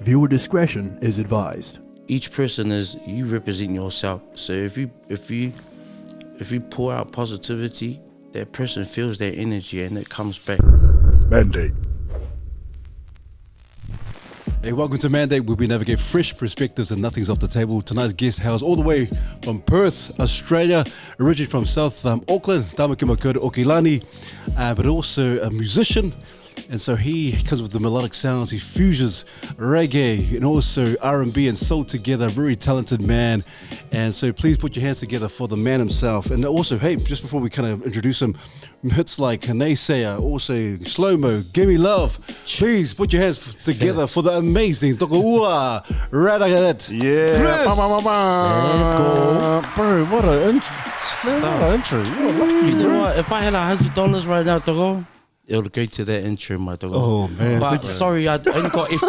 Viewer discretion is advised. Each person is, you represent yourself. So if you pour out positivity, that person feels that energy and it comes back. Mandate. Hey, welcome to Mandate, where we navigate fresh perspectives and nothing's off the table. Tonight's guest hails all the way from Perth, Australia, originally from South Auckland, Tamakimakura Okilani, but also a musician. And so he comes with the melodic sounds. He fuses reggae and also R&B and soul together. Very talented man. And so please put your hands together for the man himself. And also, hey, just before we kind of introduce him, hits like Naysayer, also Slow-Mo, Gimme Love. Please put your hands together for the amazing Toko Raggadat Cris. Yeah. Let's go. Bro, what an intro. Man, what an intro. You're lucky, You know bro. what? If I had $100 right now to go, it would go to that intro, my dog. Oh, man. But sorry, I only got F+.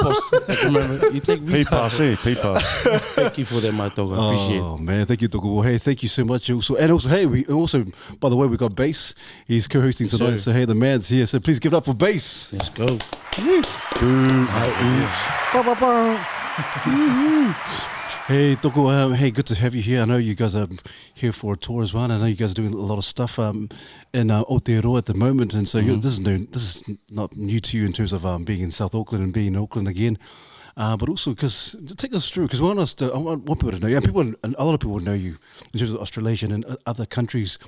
Remember, you take me. P-pass. Thank you for that, my dog. I appreciate it. Oh man, thank you, Toko. Well, hey, thank you so much. Also, hey, we also, by the way, we got Bass. He's co-hosting Yes, tonight. sir. So hey, the man's here. So please give it up for Bass. Let's go. Hey, Toko. Hey, good to have you here. I know you guys are here for a tour as well. I know you guys are doing a lot of stuff in Aotearoa at the moment, and so this is not new to you in terms of being in South Auckland and being in Auckland again. But also, because take us through, because I want people to know you, and a lot of people know you in terms of Australasian and other countries,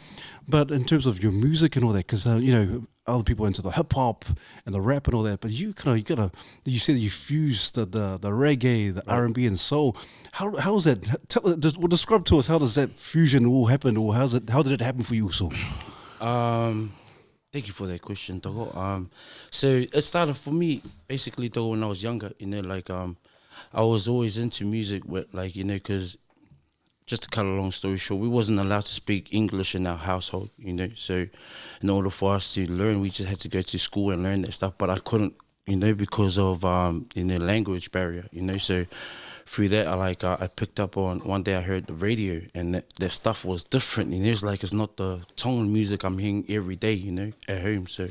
but in terms of your music and all that, because other people into the hip hop and the rap and all that, but you said that you fused the reggae, the R&B and soul. How is that? Describe to us, how does that fusion all happen, or how did it happen for you also? Thank you for that question, Togo. So it started for me basically, Togo, when I was younger. I was always into music, because just to cut a long story short, we wasn't allowed to speak English in our household, So in order for us to learn, we just had to go to school and learn that stuff. But I couldn't, because of language barrier, So through that, I picked up on, one day I heard the radio, and that stuff was different. It's not the Tongan music I'm hearing every day, at home. So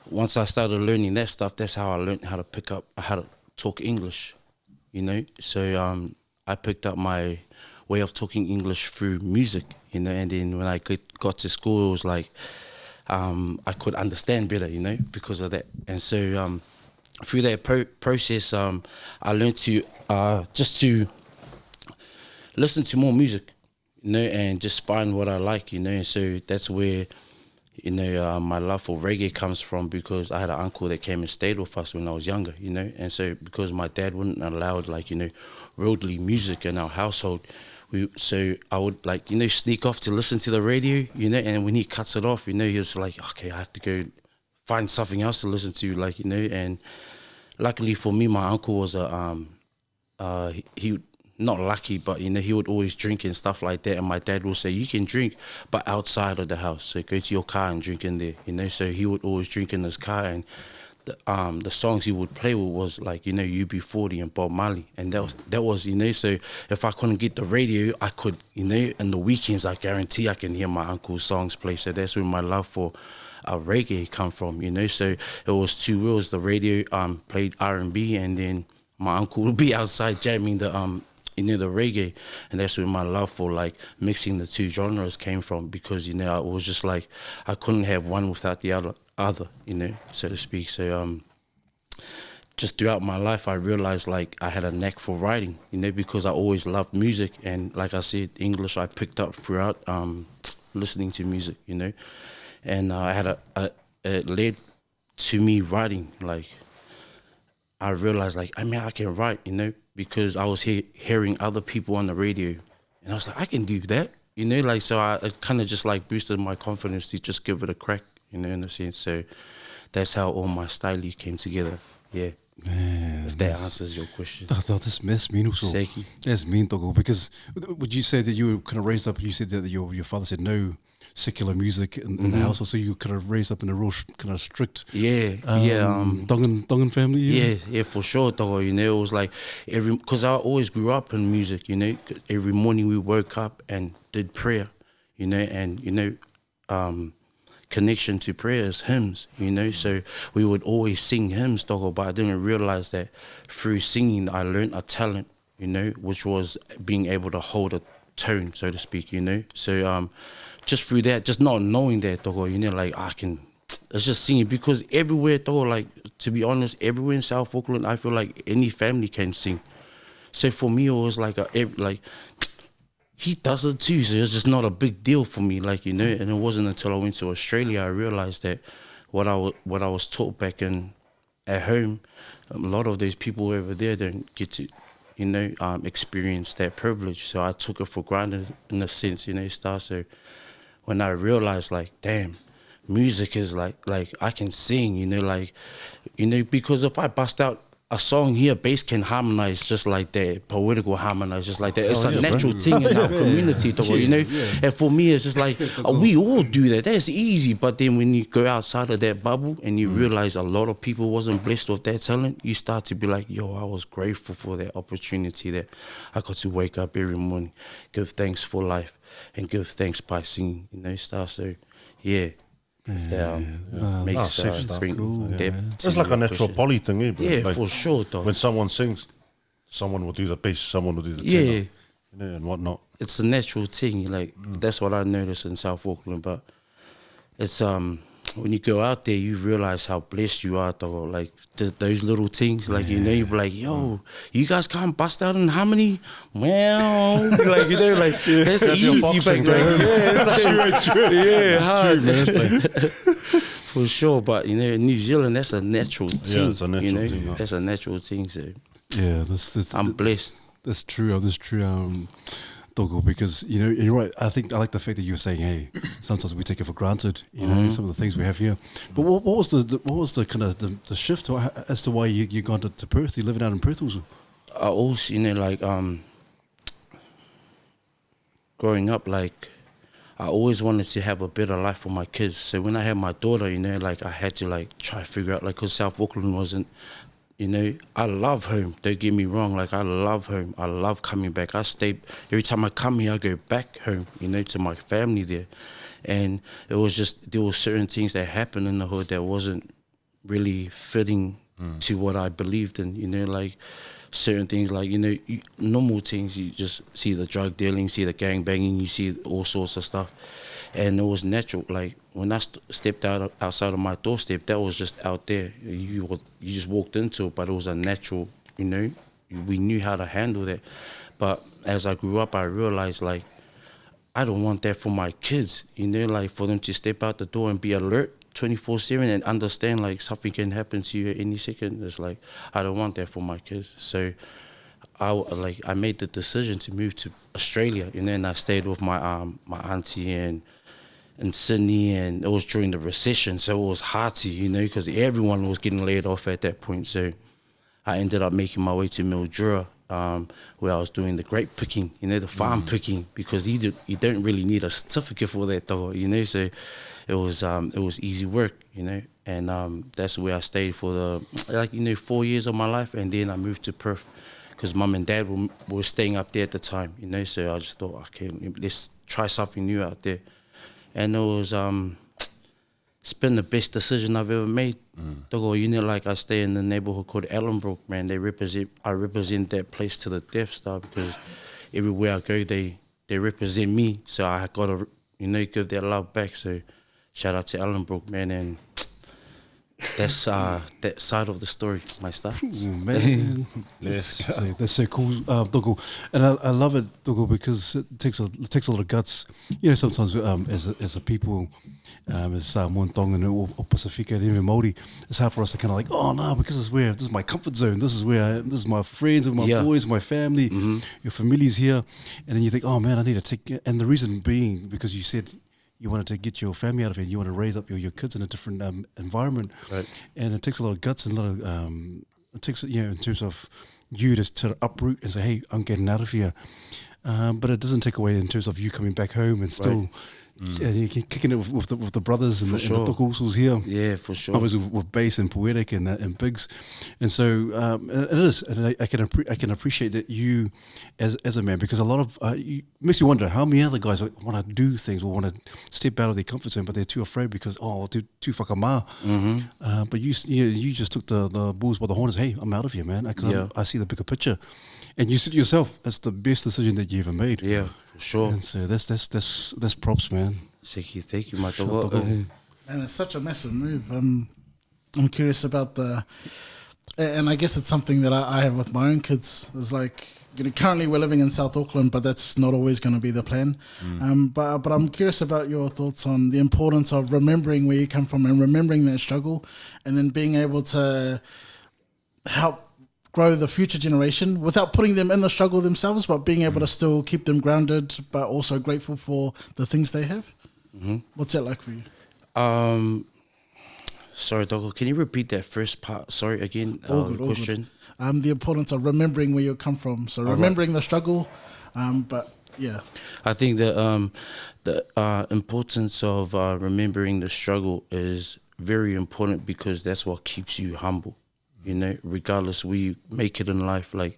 once I started learning that stuff, that's how I learned how to talk English, So I picked up my way of talking English through music, and then when I got to school, it was like I could understand better, because of that. And so through that process, I learned to just to listen to more music, and just find what I like, And so that's where, my love for reggae comes from, because I had an uncle that came and stayed with us when I was younger, And so because my dad wouldn't allow, worldly music in our household, so I would sneak off to listen to the radio, And when he cuts it off, he was like, okay, I have to go find something else to listen to, And luckily for me, my uncle was he not lucky, but he would always drink and stuff like that. And my dad would say, you can drink, but outside of the house. So go to your car and drink in there, So he would always drink in his car, and the songs he would play with was UB40 and Bob Marley, and that was So if I couldn't get the radio, I could in the weekends, I guarantee I can hear my uncle's songs play. So that's where my love for reggae come from, So it was two wheels. The radio played R&B, and then my uncle would be outside jamming the the reggae, and that's where my love for mixing the two genres came from, because it was just I couldn't have one without the other, so to speak. So just throughout my life, I realized I had a knack for writing, because I always loved music, and like I said, English I picked up throughout listening to music, and I had it led to me writing. I realized I can write, because I was hearing other people on the radio, and I was like, I can do that, so it kind of just boosted my confidence to just give it a crack, in a sense. So that's how all my style came together. Yeah. Man, if that answers your question. That's mean also. Seki. That's mean, Toko, because would you say that you were kind of raised up, you said that your father said no secular music in the house, so you kind of raised up in a real kind of strict Tongan family? Yeah, for sure, Toko. It was because I always grew up in music, every morning we woke up and did prayer, and connection to prayers, hymns, so we would always sing hymns, dog, but I didn't realize that through singing I learned a talent, which was being able to hold a tone, so to speak, so just through that, just not knowing that, dog, like I can, it's just singing, because everywhere, dog, like, to be honest, everywhere in South Auckland, I feel like any family can sing. So for me, it was like he does it too, so it's just not a big deal for me, like, and it wasn't until I went to Australia I realized that what I was taught back at home, a lot of those people over there don't get to, experience that privilege. So I took it for granted in a sense, so when I realized, like, damn, music is like I can sing, because if I bust out a song here, bass can harmonize just like that, poetical harmonize just like that. It's a natural thing in our community, And for me, it's just like, we all do that. That's easy. But then when you go outside of that bubble and you realize a lot of people wasn't blessed with that talent, you start to be like, yo, I was grateful for that opportunity that I got to wake up every morning, give thanks for life, and give thanks by singing, So, yeah. If that makes depth. It's like a natural poly thing, eh, bro? Yeah, like, for sure, dog. when someone sings, someone will do the bass, someone will do the tenor, and whatnot. It's a natural thing, like, that's what I noticed in South Auckland, but it's, when you go out there, you realize how blessed you are, dog. Like, those little things, like, you be like, yo, you guys can't bust out in harmony? Well, like, that's easy, back then. Hard. Man. For sure, but, in New Zealand, that's a natural thing. Yeah, it's a natural thing. That's a natural thing, so. Yeah, I'm blessed. That's true. That's true. Toko, because you're right. I like the fact that you were saying, hey, sometimes we take it for granted, some of the things we have here. But what was the kind of the shift as to why you gone to Perth? You're living out in Perth also. I also, like, growing up, like, I always wanted to have a better life for my kids. So when I had my daughter, like, I had to, like, try to figure out, like, because South Auckland wasn't. I love home. Don't get me wrong. Like, I love home. I love coming back. Every time I come here, I go back home, to my family there. And it was just, there were certain things that happened in the hood that wasn't really fitting to what I believed in, like certain things, like, normal things. You just see the drug dealing, see the gang banging, you see all sorts of stuff. And it was natural. Like, when I stepped outside of my doorstep, that was just out there. You just walked into it, but it was a natural, we knew how to handle that. But as I grew up, I realized, like, I don't want that for my kids, like, for them to step out the door and be alert 24/7 and understand, like, something can happen to you at any second. It's like, I don't want that for my kids. So I made the decision to move to Australia, and I stayed with my auntie in Sydney, and it was during the recession, so it was hard to, because everyone was getting laid off at that point. So I ended up making my way to Mildura, where I was doing the grape picking, the farm picking, because you don't really need a certificate for that, though, so it was easy work, and that's where I stayed for 4 years of my life, and then I moved to Perth, because Mum and Dad were staying up there at the time, so I just thought, okay, let's try something new out there. And it was, it's been the best decision I've ever made. Like, I stay in the neighborhood called Ellenbrook, man. I represent that place to the death, because everywhere I go, they represent me. So I got to, give their love back. So shout out to Ellenbrook, man, and that's that side of the story, my stuff. Man, that's so cool, Toko. And I love it, Toko, because it takes a lot of guts. Sometimes as a people, as Montong or Pacifica and even Māori, it's hard for us to kind of like, oh no, because this is my comfort zone. This is my friends and my boys, my family, your family's here, and then you think, oh man, I need to take. And the reason being because you said you wanted to get your family out of it. You want to raise up your kids in a different environment, right? And it takes a lot of guts and a lot of it takes in terms of you to uproot and say, hey, I'm getting out of here. But it doesn't take away in terms of you coming back home and still Yeah, you keep kicking it with the brothers and the Toko Usos here. Yeah, for sure. Obviously with Bass and Poetic and Biggs, and so it is. And I can appreciate that you as a man, because a lot of it makes you wonder how many other guys want to do things or want to step out of their comfort zone, but they're too afraid because too whakamā. But you just took the bulls by the horns. Hey, I'm out of here, man. I see the bigger picture, and you said to yourself, it's the best decision that you ever made. Yeah. Sure. And so that's props, man. Thank you, my Sure, dog. And it's such a massive move. I'm curious about and I guess it's something that I have with my own kids. Is like, currently we're living in South Auckland, but that's not always going to be the plan. But I'm curious about your thoughts on the importance of remembering where you come from and remembering that struggle, and then being able to help grow the future generation without putting them in the struggle themselves, but being able to still keep them grounded, but also grateful for the things they have. What's that like for you? Sorry, Toko, can you repeat that first part? Sorry, again, question. The importance of remembering where you come from. So remembering the struggle, but yeah. I think that the importance of remembering the struggle is very important, because that's what keeps you humble. Regardless where you make it in life, like,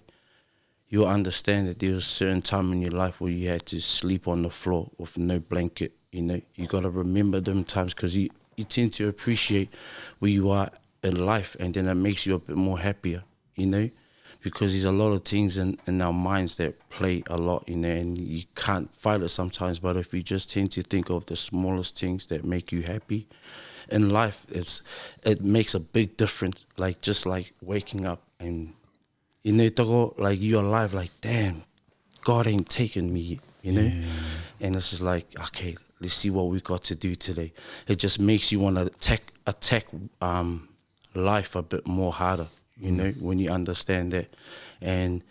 you'll understand that there was a certain time in your life where you had to sleep on the floor with no blanket. You got to remember them times, because you tend to appreciate where you are in life, and then it makes you a bit more happier, because there's a lot of things in our minds that play a lot, and you can't fight it sometimes. But if you just tend to think of the smallest things that make you happy in life, it makes a big difference. Like, just like waking up and, Toko, like, you're alive, like, damn, God ain't taking me, And it's just like, okay, let's see what we got to do today. It just makes you want to attack life a bit more harder, when you understand that. And,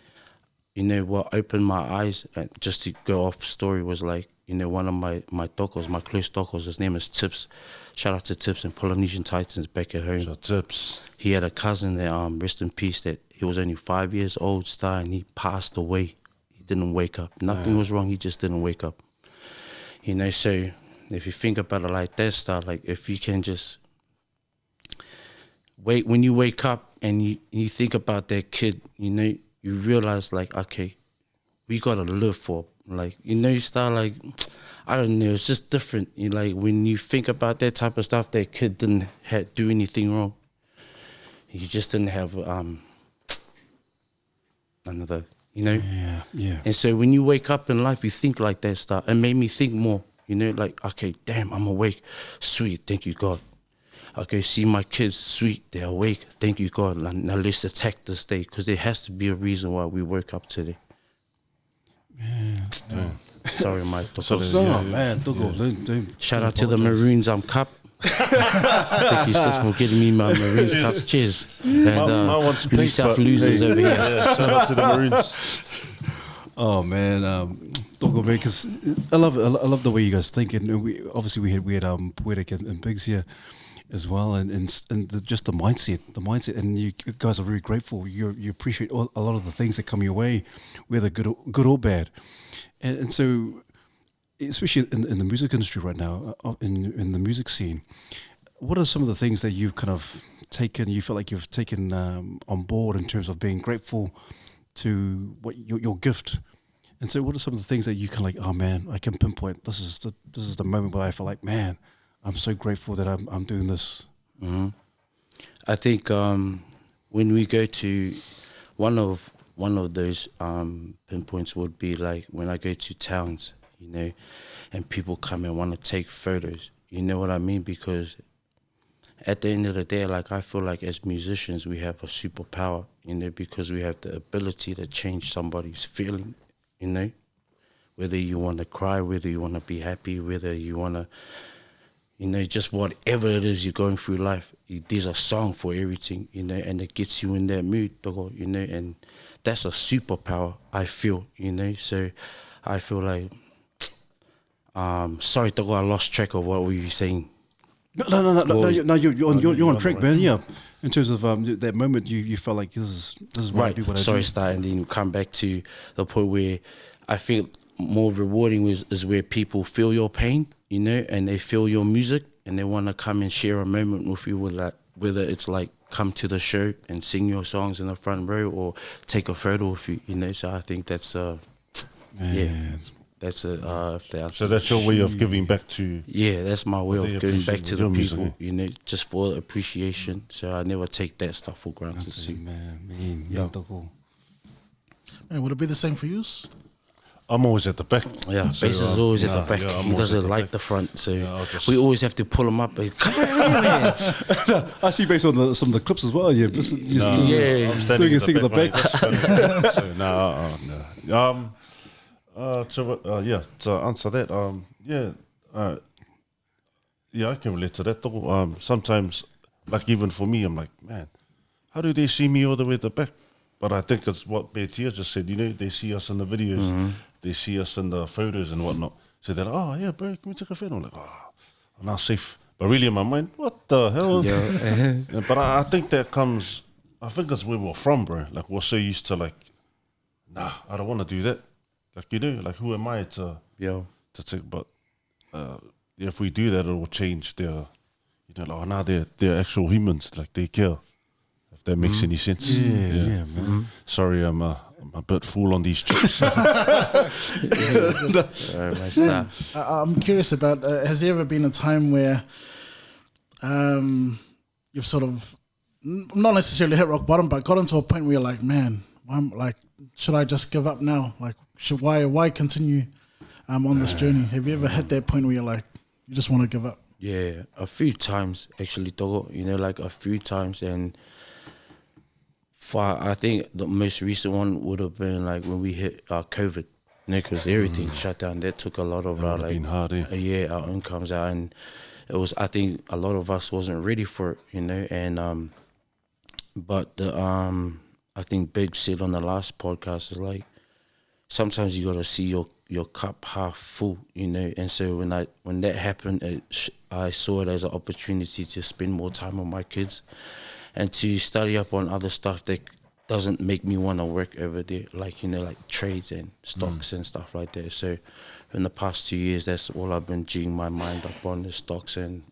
what opened my eyes, and just to go off story, was like, one of my tokos, my close tokos, his name is Tips. Shout out to Tips and Polynesian Titans back at home. Shout out Tips. He had a cousin that, rest in peace, that he was only 5 years old, and he passed away. He didn't wake up. Nothing was wrong, he just didn't wake up. So if you think about it like that, like, if you can just wait, when you wake up and you think about that kid, you realize, like, okay, we got to live for, like, you start, like, I don't know, it's just different. Like, when you think about that type of stuff, that kid didn't do anything wrong. He just didn't have another, Yeah. And so when you wake up in life, you think like that stuff. It made me think more, like, okay, damn, I'm awake. Sweet, thank you, God. Okay, see my kids, sweet, they're awake. Thank you, God. Now let's attack this day, because there has to be a reason why we woke up today. Sorry, Mike. Man, Shout out to the Maroons cup. Thank you, sis, for getting me my Maroons cup. Cheers. And my one's New pink, South but losers hey, over here. Yeah, shout out to the Maroons. Oh man, Toko, man, because I love the way you guys think, and we had Poetic and Biggs here as well, and just the mindset, and you guys are very grateful. You appreciate a lot of the things that come your way, whether good or bad, and so, especially in the music industry right now, in the music scene, what are some of the things that you've kind of taken? You feel like you've taken on board in terms of being grateful to what your gift. And so what are some of the things that you can, like, oh man, I can pinpoint, this is the moment where I feel like, man, I'm so grateful that I'm doing this. Mm-hmm. I think when we go to one of those pinpoints would be like when I go to towns, and people come and want to take photos. You know what I mean? Because at the end of the day, like, I feel like as musicians we have a superpower, because we have the ability to change somebody's feeling, whether you want to cry, whether you want to be happy, whether you want to, just whatever it is you're going through life, there's a song for everything, and it gets you in that mood, and that's a superpower, I feel, so I feel like, sorry, Togo, I lost track of what were you saying. No, you're on track, man. Yeah, in terms of that moment, you felt like this is why I do what I do. Sorry, Star, and then come back to the point where I feel more rewarding is where people feel your pain, you know, and they feel your music and they want to come and share a moment with you, with like, whether it's like come to the show and sing your songs in the front row or take a photo with you, you know. So I think that's that's if the answer. So that's your way of giving back to. Yeah, that's my way of giving back to the music, people, you know, just for appreciation. So I never take that stuff for granted. That's too. it, man. Yeah. Man, would it be the same for you? I'm always at the back. Yeah, So, Bass is always at the back. I'm He always doesn't at the like back. the front, so I'll just- we always have to pull him up. Like, come here, man. I see based on some of the clips as well. Yeah, this is No, Yeah. I'm standing doing a at thing the at the back. back. mate. That's funny. So, no. To answer that, I can relate to that though. Sometimes, like even for me, I'm like, man, how do they see me all the way at the back? But I think it's what Betia just said, you know, they see us in the videos, they see us in the photos and whatnot. So they're like, oh yeah, bro, can we take a photo? I'm like, oh, I'm now safe. But really in my mind, what the hell? Yeah. But I think that comes, I think that's where we're from, bro. Like we're so used to like, nah, I don't want to do that. Like, you know, like who am I to take, but if we do that, it will change their, you know, like, oh, now they're actual humans, like they care. If that makes any sense. Yeah, man. Sorry, I'm a bit full on these chips. My stuff. I'm curious about, has there ever been a time where you've sort of, not necessarily hit rock bottom, but got into a point where you're like, man, should I just give up now? Like, why continue on this journey? Have you ever hit that point where you're like, you just want to give up? Yeah, a few times actually, Togo. You know, like a few times, and I think the most recent one would have been like when we hit COVID, you know, because everything shut down. That took a lot of our would have been hard, our incomes out, and it was. I think a lot of us wasn't ready for it, you know, and but the I think Big said on the last podcast is like, sometimes you gotta see your cup half full, you know. And so when that happened, I saw it as an opportunity to spend more time with my kids and to study up on other stuff that doesn't make me want to work over there, like, you know, like trades and stocks and stuff like that. So in the past 2 years, that's all I've been geeing my mind up on, the stocks and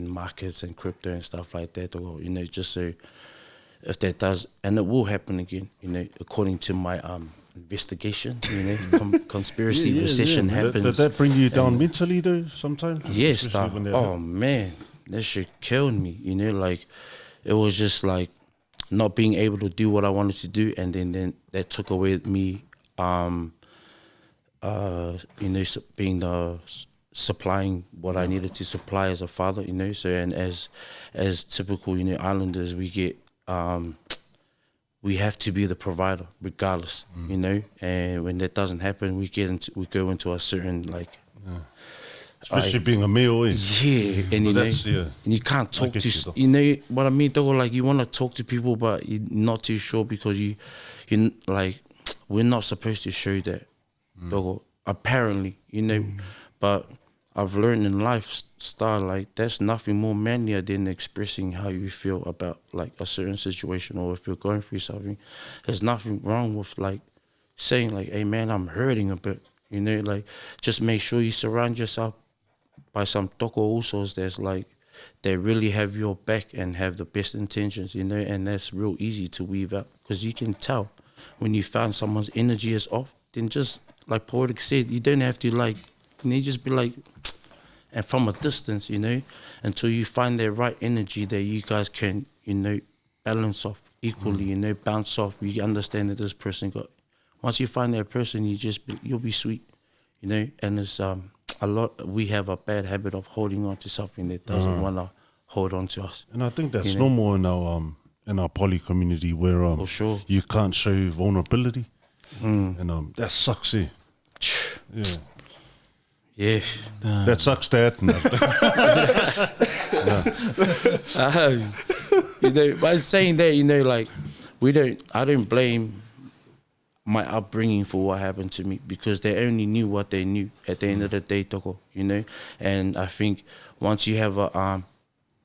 markets and crypto and stuff like that, or, you know, just so if that does, and it will happen again, you know, according to my investigation, you know, conspiracy recession happens. Did that bring you down mentally though sometimes? Yes, Especially when that oh man, that shit killed me, you know, like it was just like not being able to do what I wanted to do, and then that took away me, you know, being the supplying what I needed to supply as a father, you know. So, and as typical, you know, islanders, we get we have to be the provider regardless, you know. And when that doesn't happen, we go into a certain like. Especially being a male, is. Yeah, and you know, and you can't talk get to, you, you know what I mean, though. Like you want to talk to people, but you're not too sure because you like, we're not supposed to show that, though. Apparently, you know, but I've learned in lifestyle, like that's nothing more manlier than expressing how you feel about like a certain situation, or if you're going through something. There's nothing wrong with like saying like, "Hey man, I'm hurting a bit," you know. Like just make sure you surround yourself by some toko usos that's like, they really have your back and have the best intentions, you know. And that's real easy to weave out because you can tell when you find someone's energy is off. Then just like Poetic said, you don't have to like, you know, just be like, and from a distance, you know, until you find that right energy that you guys can, you know, balance off equally, you know, bounce off. You understand that this person got. Once you find that person, you'll be sweet, you know. And it's a lot. We have a bad habit of holding on to something that doesn't want to hold on to us. And I think that's You know? normal in our poly community where For sure. you can't show vulnerability, and that sucks. Yeah. Yeah. That sucks, Dad. No. You know, by saying that, you know, like I don't blame my upbringing for what happened to me because they only knew what they knew at the end of the day, Toko, you know. And I think once you have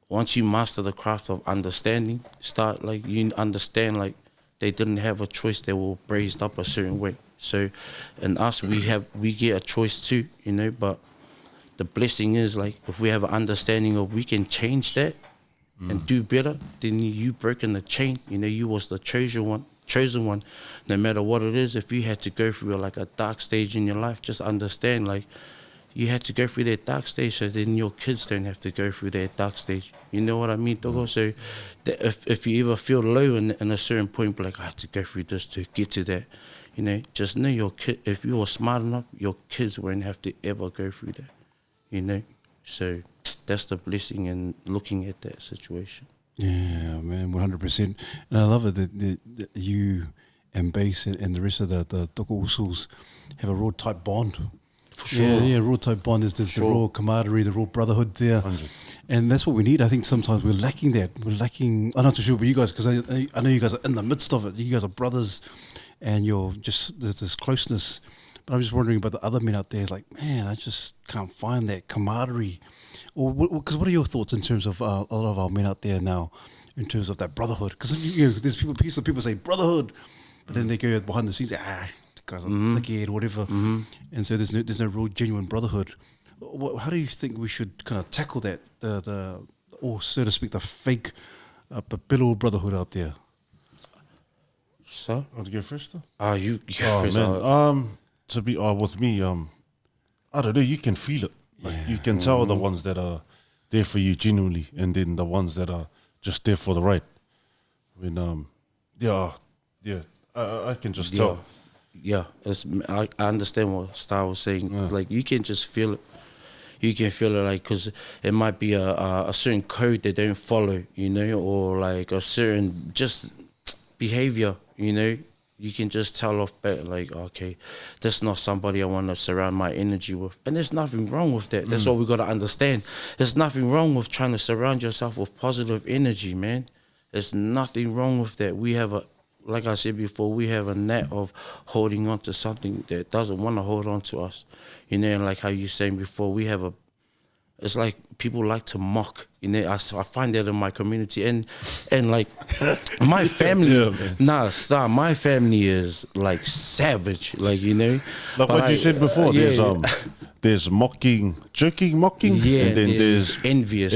once you master the craft of understanding, start like you understand like they didn't have a choice, they were raised up a certain way. So, and us, we get a choice too, you know. But the blessing is like if we have an understanding of we can change that and do better, then you breaking the chain. You know, you was the chosen one. No matter what it is, if you had to go through like a dark stage in your life, just understand like you had to go through that dark stage, so then your kids don't have to go through that dark stage. You know what I mean, Toko? So if you ever feel low in a certain point, like I had to go through this to get to that, you know, just know your kid. If you were smart enough, your kids won't have to ever go through that. You know, so that's the blessing in looking at that situation. Yeah, man, 100%. And I love it that you and Bass and the rest of the Toko Usuls have a real tight bond. For sure. Yeah, real tight bond. There's the real camaraderie, the real brotherhood there. 100. And that's what we need. I think sometimes we're lacking that. I'm not too sure about you guys, because I know you guys are in the midst of it. You guys are brothers and you're just, there's this closeness. But I'm just wondering about the other men out there. It's like, man, I just can't find that camaraderie. Or because what are your thoughts in terms of a lot of our men out there now, in terms of that brotherhood? Because there's people say brotherhood, but then they go behind the scenes, the guys are dickhead or whatever, and so there's no real genuine brotherhood. How do you think we should kind of tackle that, or so to speak, the fake little brotherhood out there? So, Want to go first though? you Oh first. man, to be with me, I don't know. You can feel it. Like you can tell the ones that are there for you genuinely, and then the ones that are just there for the ride. When I can just tell. Yeah, I understand what Star was saying. It's like you can just feel it. You can feel it, like, because it might be a certain code they don't follow, you know, or like a certain just behavior, you know. You can just tell off bat, like, okay, that's not somebody I want to surround my energy with. And there's nothing wrong with that. That's what we got to understand. There's nothing wrong with trying to surround yourself with positive energy, man. There's nothing wrong with that. We have like I said before, we have a knack of holding on to something that doesn't want to hold on to us. You know, and like how you saying before, it's like people like to mock, you know. I find that in my community, and like my family. My family is like savage, like, you know. Like what you said before, there's mocking, joking, mocking, yeah, and then there's envious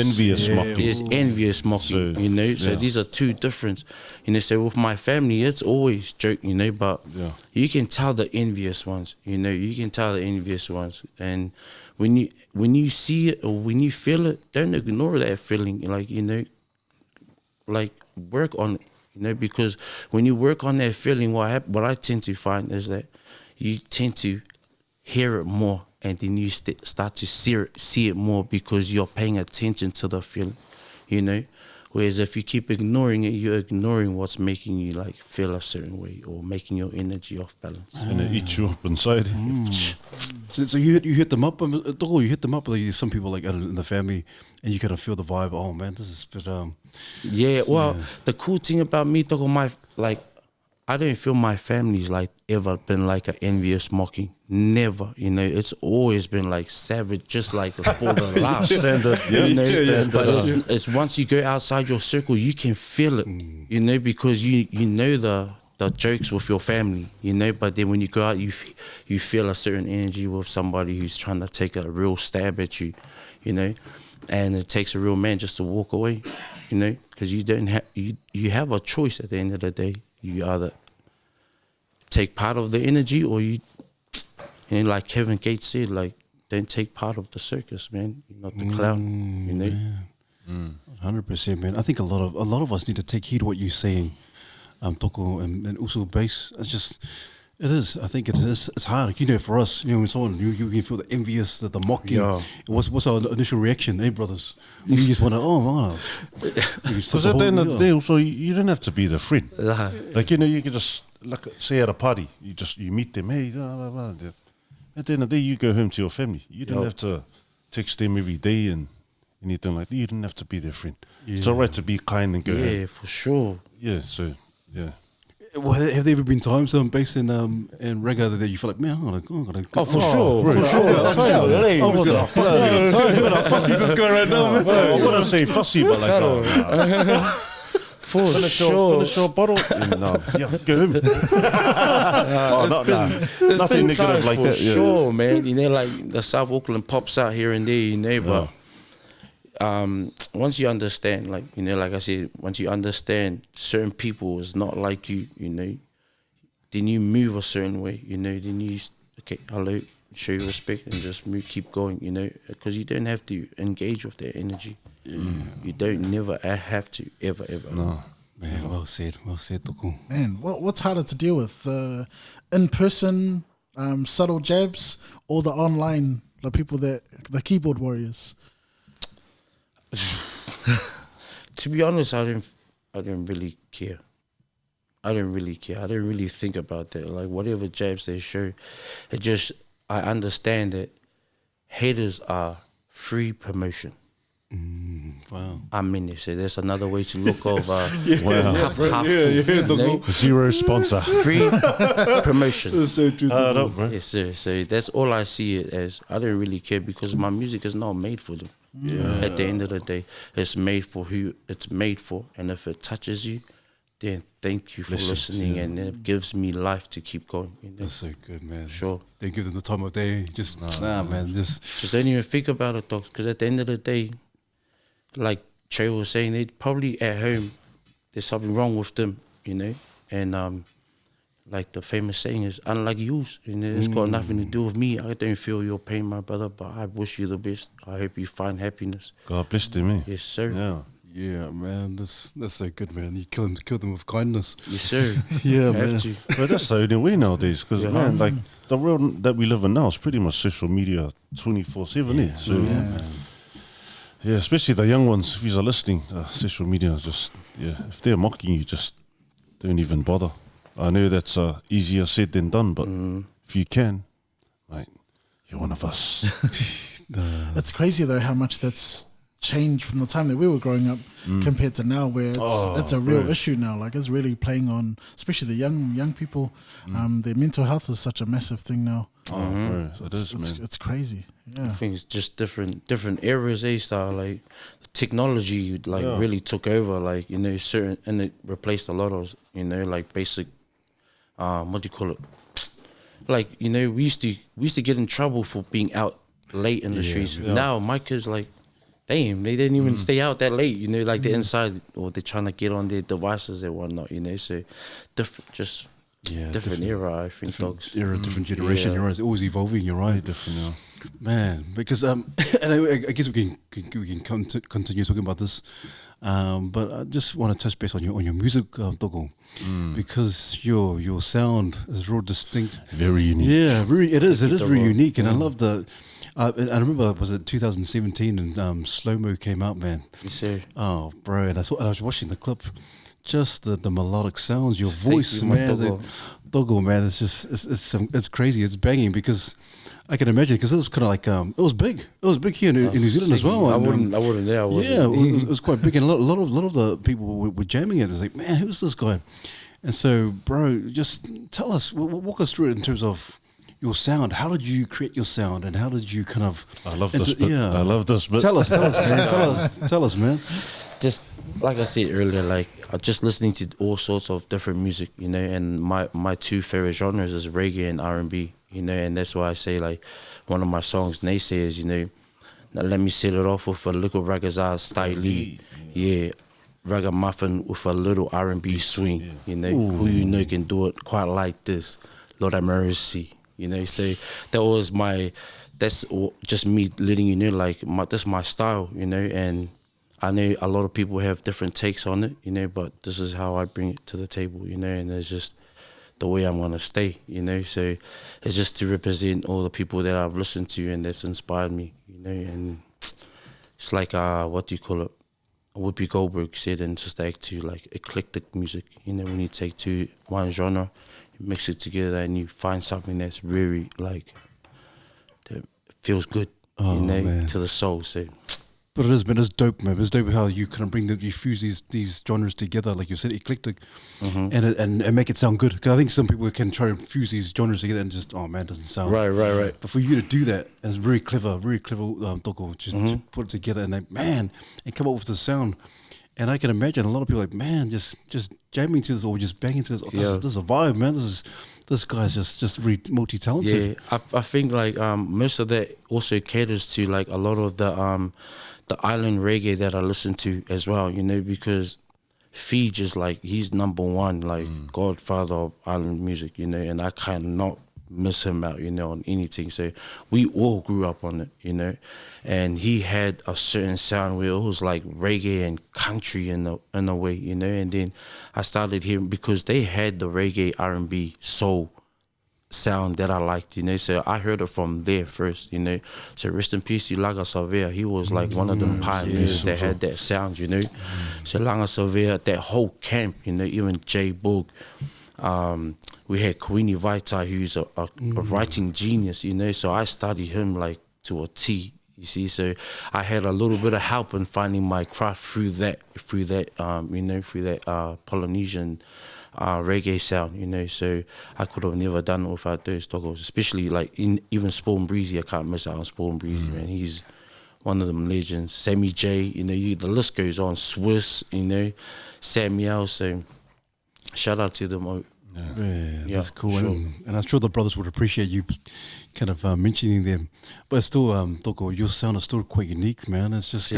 mocking. There's envious mocking, So, you know. So these are two different, you know. So with my family, it's always joke, you know. But you can tell the envious ones, you know. You can tell the envious ones, and when you see it or when you feel it, don't ignore that feeling, like, you know, like work on it, you know, because when you work on that feeling, what I tend to find is that you tend to hear it more, and then you start to see it more because you're paying attention to the feeling, you know. Whereas if you keep ignoring it, you're ignoring what's making you like feel a certain way or making your energy off balance. And it eats you up inside. So you hit them up, you hit them up, like some people like in the family, and you kind of feel the vibe. Oh man, this is a bit. The cool thing about me, I don't feel my family's like ever been like an envious mocking. Never, you know. It's always been like savage, just like for the last. You know? But it's once you go outside your circle, you can feel it, you know, because you know the jokes with your family, you know. But then when you go out, you feel a certain energy with somebody who's trying to take a real stab at you, you know. And it takes a real man just to walk away, you know, because you don't have you have a choice at the end of the day. You either take part of the energy or you know, like Kevin Gates said, like, don't take part of the circus, man. You're not the clown, you know. 100%, man. I think a lot of us need to take heed of what you're saying, Toko and Usu Bass. It is. I think it is. It's hard, you know, for us. You know, when someone you can feel the envious, the mocking. Yeah. What's our initial reaction, hey brothers? You just want to, oh wow. Because at the end of the day, also you don't have to be the friend. Like, you know, you can just, like, say at a party, you meet them. Hey, blah, blah, blah. At the end of the day, you go home to your family. You don't have to text them every day and anything like that. You don't have to be their friend. Yeah. It's all right to be kind and go home. Yeah, for sure. Yeah. So Well, have there ever been times Bass and Raggadat that you feel like, man, I'm gonna for sure. Fussy this guy right now, man. I wouldn't say fussy, but like, For sure. Finish your bottle. No, yeah, go home. There's Nothing been negative times like for that. Yeah. sure, man. You know, like the South Auckland pops out here and there, you know, but once you understand, like, you know, like I said, once you understand certain people is not like you, you know, then you move a certain way, you know, then you, okay, hello, show you respect and just move, keep going, you know, because you don't have to engage with their energy. You don't never have to, ever. No. Man, well said, Toko. Man, what's harder to deal with? In-person subtle jabs or the online, the people that, the keyboard warriors? To be honest, I didn't really care. I didn't really think about that. Like, whatever jabs they show, I understand that haters are free promotion. Wow. I mean, so there's another way to look over Wow. half you know? Zero sponsor. Free promotion. That's so true. No, bro. Yes, sir. So that's all I see it as. I don't really care because my music is not made for them. At the end of the day, it's made for who it's made for, and if it touches you, then thank you for listening, and it gives me life to keep going. You know? That's so good, man. Sure. They give them the time of day. Just man. Just don't even think about it, dogs. Because at the end of the day, like Trey was saying, they probably at home, there's something wrong with them, you know. And like the famous saying is, unlike yours, you know, it's got nothing to do with me. I don't feel your pain, my brother, but I wish you the best. I hope you find happiness. God bless them, eh? Yes, sir. Yeah. Yeah, man. That's so good, man. You kill them with kindness. Yes, sir. Yeah, You man. have to. But that's the only way nowadays, because man, like the world that we live in now is pretty much social media 24/7. Eh? So yeah, especially the young ones, if you're listening, social media is just if they're mocking you, just don't even bother. I know that's easier said than done, but if you can, mate, you're one of us. It's crazy though how much that's changed from the time that we were growing up compared to now, where it's a real issue now. Like, it's really playing on, especially the young people. Their mental health is such a massive thing now. Bro, So it is, man. it's crazy. I Yeah. think it's just different eras, style. Like technology, like really took over. Like, you know, certain, and it replaced a lot of, you know, like basic, what do you call it? Like, you know, we used to get in trouble for being out late in the streets. Now my kids, like, damn, they didn't even stay out that late. You know, like they're inside or they're trying to get on their devices and whatnot. You know, so different era. I think dogs. Era, different generation. You're right. It's always evolving. You're right. Different now. Man, because and I guess we can continue talking about this, but I just want to touch base on your music, Toko, because your sound is real distinct, Very unique. Yeah, it is very unique, and I love the. I remember, was it 2017 and Slow Mo came out, man. Yes, sir. Oh, bro, and I was watching the clip, just the melodic sounds, your voice, you, my man. Toko. Toko, man, it's just it's crazy, it's banging because. I can imagine because it was kind of like it was big. It was big here in New Zealand as well. I wouldn't. Yeah, I wasn't. Yeah, it was quite big, and a lot of the people were jamming it. It's like, man, who's this guy? And so, bro, just tell us, walk us through it in terms of your sound. How did you create your sound, and how did you kind of? I love this bit. I love this bit. Tell us, man. Tell us, man. Just like I said earlier, like just listening to all sorts of different music, you know, and my two favorite genres is reggae and R&B. You know, and that's why I say, like, one of my songs, Naysayers, you know, now let me set it off with a little raggadat style, ragamuffin with a little R&B swing, you know, who you know can do it quite like this, Lord have mercy, you know. So that's just me letting you know, like, that's my style, you know, and I know a lot of people have different takes on it, you know, but this is how I bring it to the table, you know, and it's just the way I'm gonna stay, you know. So it's just to represent all the people that I've listened to and that's inspired me, you know. And it's like what do you call it? Whoopi Goldberg said in Sister Act 2, like eclectic music. You know, when you take one genre, you mix it together and you find something that's very like that feels good, you know, man. to the soul. So. But it is, man. It's dope, man. It's dope how you kind of you fuse these genres together, like you said, eclectic, and make it sound good. Because I think some people can try to fuse these genres together and just, oh man, it doesn't sound right. But for you to do that, it's very clever, Toko, just to put it together and come up with the sound. And I can imagine a lot of people like, man, just jamming to this or just banging to this. Oh, this is a vibe, man. This guy's just really multi-talented. Yeah, I think like most of that also caters to like a lot of the island reggae that I listen to as well, you know, because Fee just like, he's number one, like godfather of island music, you know, and I cannot miss him out, you know, on anything. So we all grew up on it, you know, and he had a certain sound where it was like reggae and country in a way, you know, and then I started hearing, because they had the reggae, R&B, soul sound that I liked, you know, so I heard it from there first, you know. So rest in peace to Langa Salvea. He was like one of them pioneers that had that sound, you know. So Langa Salvea, that whole camp, you know, even J Boog, we had Kwini Vaitai, who's a writing genius, you know, so I studied him like to a T, you see. So I had a little bit of help in finding my craft through that you know, through that Polynesian reggae sound, you know. So I could have never done it without those Tokos, especially like even Spawn Breezy. I can't miss out on Spawn Breezy, man. He's one of them legends. Sammy J, you know, the list goes on. Swiss, you know, Samuel. So shout out to them. Yeah, that's cool. Sure. And I'm sure the brothers would appreciate you kind of mentioning them. But still, Toko, your sound is still quite unique, man. It's just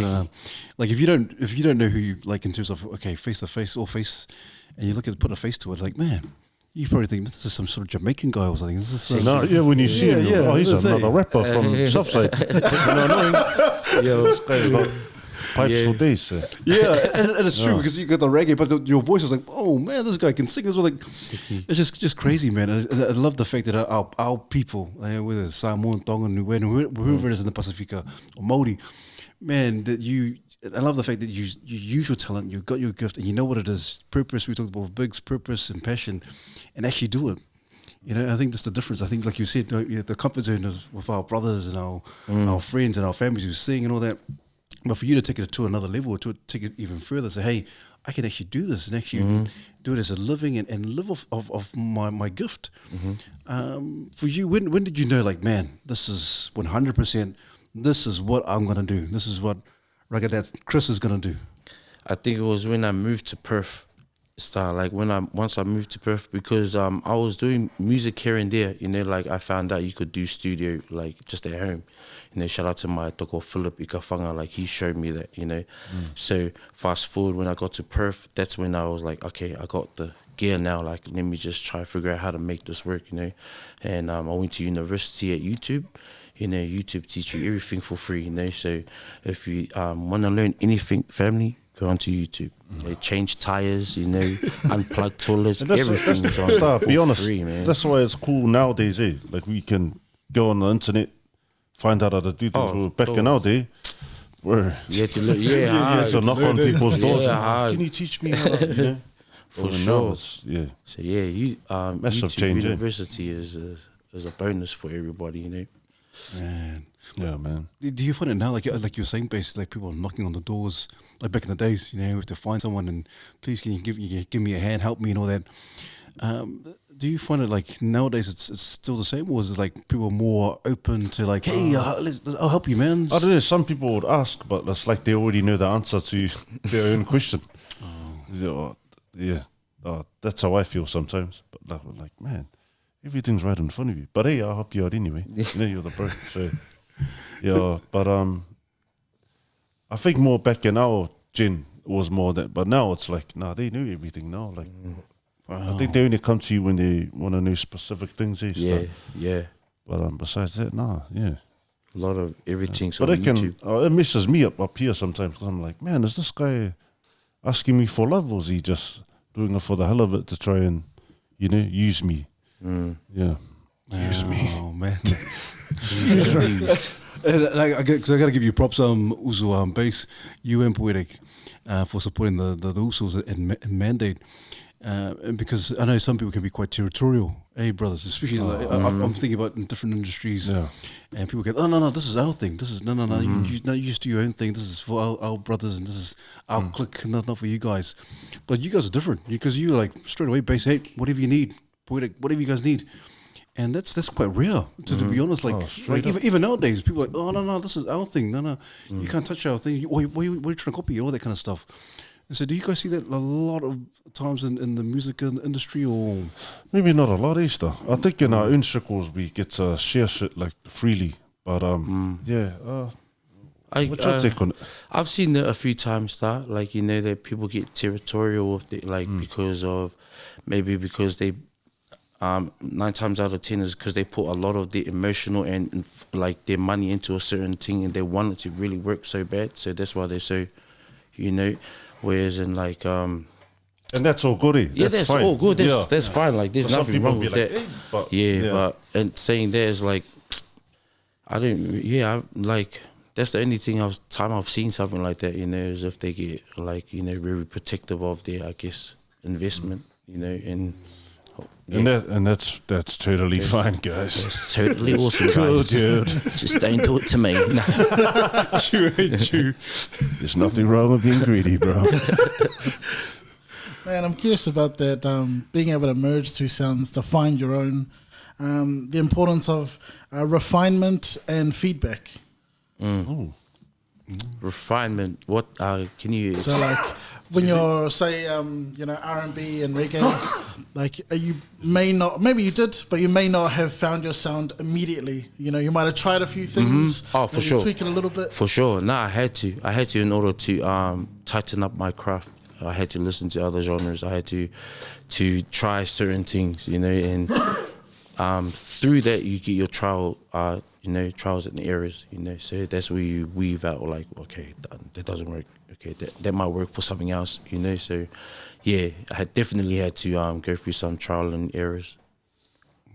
like if you don't know who you like in terms of face to face or face, and you put a face to it, like, man, you probably think this is some sort of Jamaican guy or something. This is when you see him, oh, he's another rapper from Southside. You know what I mean? Yeah, this guy's got pipes for days. So. Yeah, and it's true because you got the reggae, but your voice is like, oh man, this guy can sing as well. Like, it's just crazy, man. I love the fact that our people, whether it's Samoan, Tongan, whoever it is in the Pacifica or Māori, man, I love the fact that you use your talent, you got your gift, and you know what it is. Purpose, we talked about Big's purpose and passion, and actually do it. You know, I think that's the difference. I think, like you said, the comfort zone is with our brothers and our friends and our families who sing and all that. But for you to take it to another level, or to take it even further, say, hey, I can actually do this and actually do it as a living and live off my gift. For you, when did you know, like, man, this is 100%, this is what I'm going to do. This is what Raggadat Cris is gonna do? I think it was when I moved to Perth. Like once I moved to Perth, because I was doing music here and there, you know, like I found out you could do studio like just at home. You know, shout out to my Toko Philip Ikafanga, like he showed me that, you know. So fast forward, when I got to Perth, that's when I was like, okay, I got the gear now, like let me just try to figure out how to make this work, you know. And I went to university at YouTube. You know, YouTube teach you everything for free, you know. So if you want to learn anything, family, go onto YouTube. They change tires, you know, unplug toilets, everything is on be honest, free, man. That's why it's cool nowadays, eh? Like we can go on the internet, find out how to do things. Back in our day, where you had to look, you had to knock on people's doors. Yeah, can you teach me how to, you know? For sure. Yeah. So yeah, Massive YouTube change, University is a bonus for everybody, you know. Man. Yeah, man. Do you find it now, like you're saying, basically, like people are knocking on the doors, like back in the days, you know, you have to find someone and please can you give me a hand, help me and all that. Do you find it like nowadays it's still the same, or is it like people are more open to like, hey, I'll help you, man? I don't know, some people would ask, but it's like they already know the answer to their own question. That's how I feel sometimes. But like, man, everything's right in front of you. But hey, I'll help you out anyway. You know, you're the bro. So, yeah, but I think more back in our gen was more that. But now it's like, they knew everything now. Like, I think they only come to you when they want to know specific things. Yeah. But besides that, yeah. A lot of everything's But on YouTube. it messes me up here sometimes because I'm like, man, is this guy asking me for love, or is he just doing it for the hell of it to try and, you know, use me? Yeah. Use me. Oh, man. Like, I got to give you props, Uso Bass, and Poetic, for supporting the Usos and Mandate. And because I know some people can be quite territorial, brothers, especially I'm thinking about in different industries, and people go, oh no, this is our thing. This is no, you just do your own thing. This is for our brothers, and this is our clique, not for you guys. But you guys are different because you like straight away base, hey, whatever you need, Poetic, whatever you guys need. And that's quite rare, to be honest. Like even nowadays, people are like, oh no, this is our thing. No, you can't touch our thing. What are you trying to copy? All that kind of stuff. And so do you guys see that a lot of times in the music industry, or? Maybe not a lot, Easter. I think in our own circles we get to share shit like freely. But what's your take on it? I've seen it a few times that, like, you know, that people get territorial with it, like, because they 9 times out of 10 is because they put a lot of the emotional and like their money into a certain thing, and they want it to really work so bad, so that's why they're so, you know, whereas in like and that's all good, eh? yeah, that's fine. all good, that's fine, like there's Some nothing people wrong be with like, that. "Hey," but but and saying that is like, like that's the only time I've seen something like that, you know, is if they get like, you know, very protective of their, I guess, investment, you know, and that's totally fine, guys. it's totally awesome, Cool, guys. dude. Just don't do it to me. There's nothing wrong with being greedy, bro. Man, I'm curious about that, being able to merge two sounds to find your own, the importance of refinement and feedback. Refinement. What can you? So, like, when you're, say, you know, R&B and reggae, like, you may not, maybe you did, but you may not have found your sound immediately. You know, you might have tried a few things. Oh, for maybe sure. tweak it a little bit. For sure. Nah, I had to in order to tighten up my craft. I had to listen to other genres. I had to try certain things, you know, and through that you get your trials and errors, you know. So that's where you weave out, like, okay, that doesn't work. Okay, that might work for something else, you know. So yeah, I definitely had to go through some trial and errors.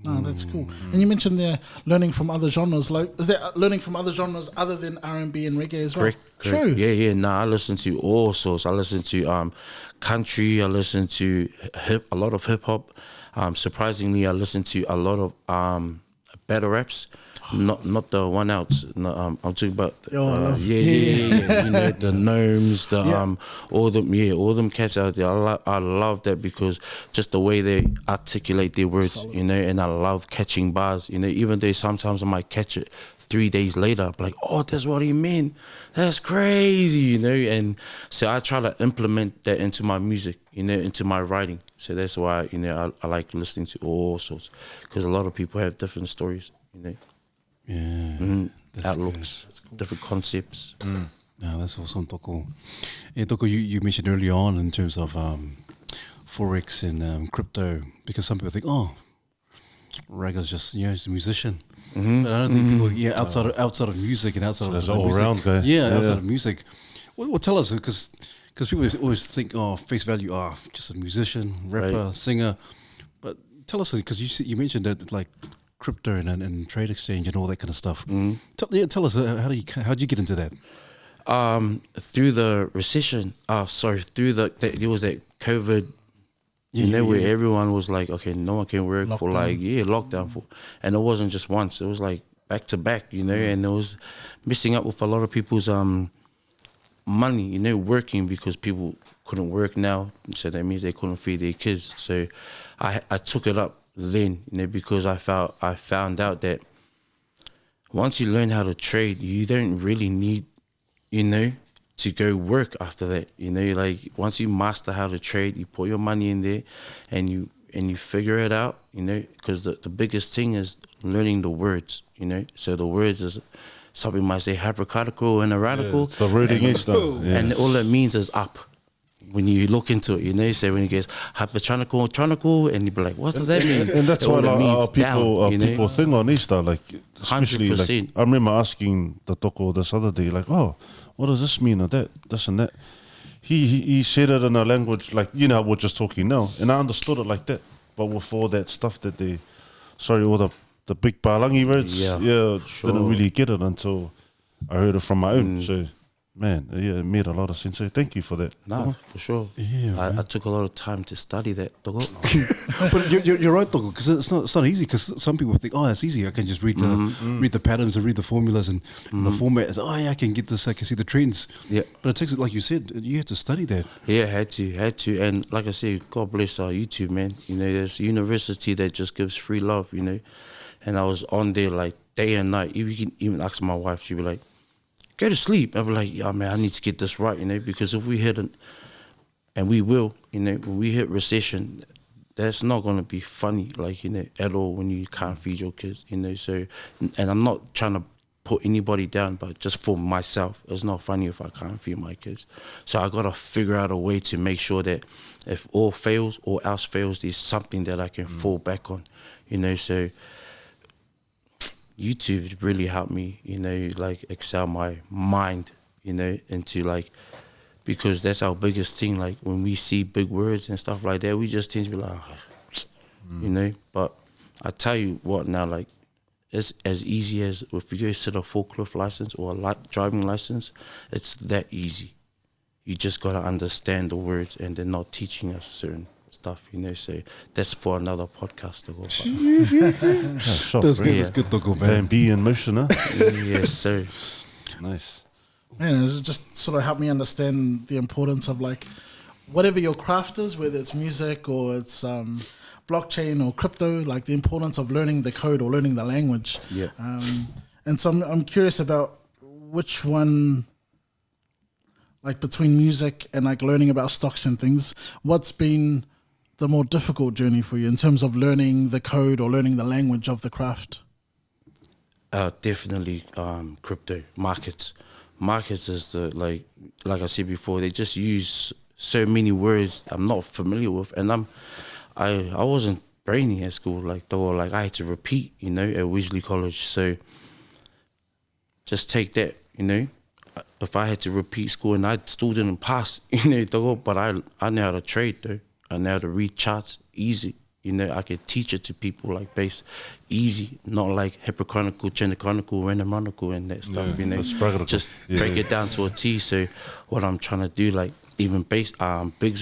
Oh, that's cool. And you mentioned there learning from other genres. Like, is there learning from other genres other than R&B and reggae as well? Correct. True. Yeah. Nah, I listen to all sorts. I listen to country. I listen to a lot of hip hop. Surprisingly, I listen to a lot of battle raps. Not the one outs. No, I'm talking about I love- yeah. You know, the gnomes, all them cats out there. I love that because just the way they articulate their words, you know, and I love catching bars, you know, even though sometimes I might catch it 3 days later, I'm like, oh, that's what he meant. That's crazy, you know. And so I try to implement that into my music, you know, into my writing. So that's why, you know, I like listening to all sorts, because a lot of people have different stories, you know. Yeah. Outlooks, different concepts. No, that's awesome, Toko. Yeah, Toko, you mentioned early on in terms of forex and crypto, because some people think, oh, Ragga's just, you know, he's a musician. But I don't think people, outside of music and outside There's of all music, around guy. outside of music. Well, tell us, because people always think, oh, face value, just a musician, rapper, singer. But tell us, because you mentioned that, like, crypto and trade exchange and all that kind of stuff. Tell us, how did you get into that? Through the recession. Through there was that COVID. Where everyone was like, okay, no one can work for like lockdown for, and it wasn't just once. It was like back to back, you know, and it was messing up with a lot of people's money, you know, working because people couldn't work now, so that means they couldn't feed their kids. So I took it up then, you know, because I found out that once you learn how to trade, you don't really need, you know, to go work after that. You know, like once you master how to trade, you put your money in there and you figure it out, you know, because the biggest thing is learning the words, you know. So the words is, something might say hypercadical and erradical. The wording is done. And all it means is up. When you look into it, you know, so when it gets hypertronical, and you be like, what does that mean? And that's All why it means people think on Easter, like, especially 100%. like, I remember asking the Toko this other day, like, oh, what does this mean or that, this and that? He said it in a language like, you know, we're just talking now, and I understood it like that. But with all that stuff that all the big Palangi words, didn't really get it until I heard it from my own. So, man, it made a lot of sense. So thank you for that. No, for sure. Yeah, I took a lot of time to study that. But you're right, Toko, because it's not easy. Because some people think, oh, it's easy. I can just read the patterns and read the formulas and the format. Oh yeah, I can get this. I can see the trends. Yeah. But it takes, like you said, you have to study that. Yeah, had to. And like I said, God bless our YouTube, man. You know, there's a university that just gives free love, you know. And I was on there like day and night. You can even ask my wife, she'd be like, go to sleep. I'd be like, yeah, man, I need to get this right, you know, because if we and we will, you know, when we hit recession, that's not going to be funny, like, you know, at all when you can't feed your kids, you know. So, and I'm not trying to put anybody down, but just for myself, it's not funny if I can't feed my kids. So I got to figure out a way to make sure that if all fails or else fails, there's something that I can fall back on, you know. So YouTube really helped me, you know, like excel my mind, you know, into like, because that's our biggest thing. Like when we see big words and stuff like that, we just tend to be like, you know. But I tell you what now, like it's as easy as if you go sit a forklift license or a driving license, it's that easy. You just gotta understand the words, and they're not teaching us certain stuff, you know. So that's for another podcast to go. That's good. That's good to go, man. Be in motion, huh? Yes, sir. Nice. Man, it just sort of helped me understand the importance of like whatever your craft is, whether it's music or it's blockchain or crypto, like the importance of learning the code or learning the language. Yeah. And so I'm curious about which one, like between music and like learning about stocks and things, what's been the more difficult journey for you in terms of learning the code or learning the language of the craft? Definitely crypto markets. Markets is the like I said before, they just use so many words I'm not familiar with, and I wasn't brainy at school, like I had to repeat, you know, at Wesley College. So just take that, you know. If I had to repeat school and I still didn't pass, you know, but I know how to trade though. I know how to read charts easy. You know, I could teach it to people like base easy, not like hyperchronicle, genochronicle, randomonical and that stuff, you know. Just break it down to a T. So what I'm trying to do, like even Biggs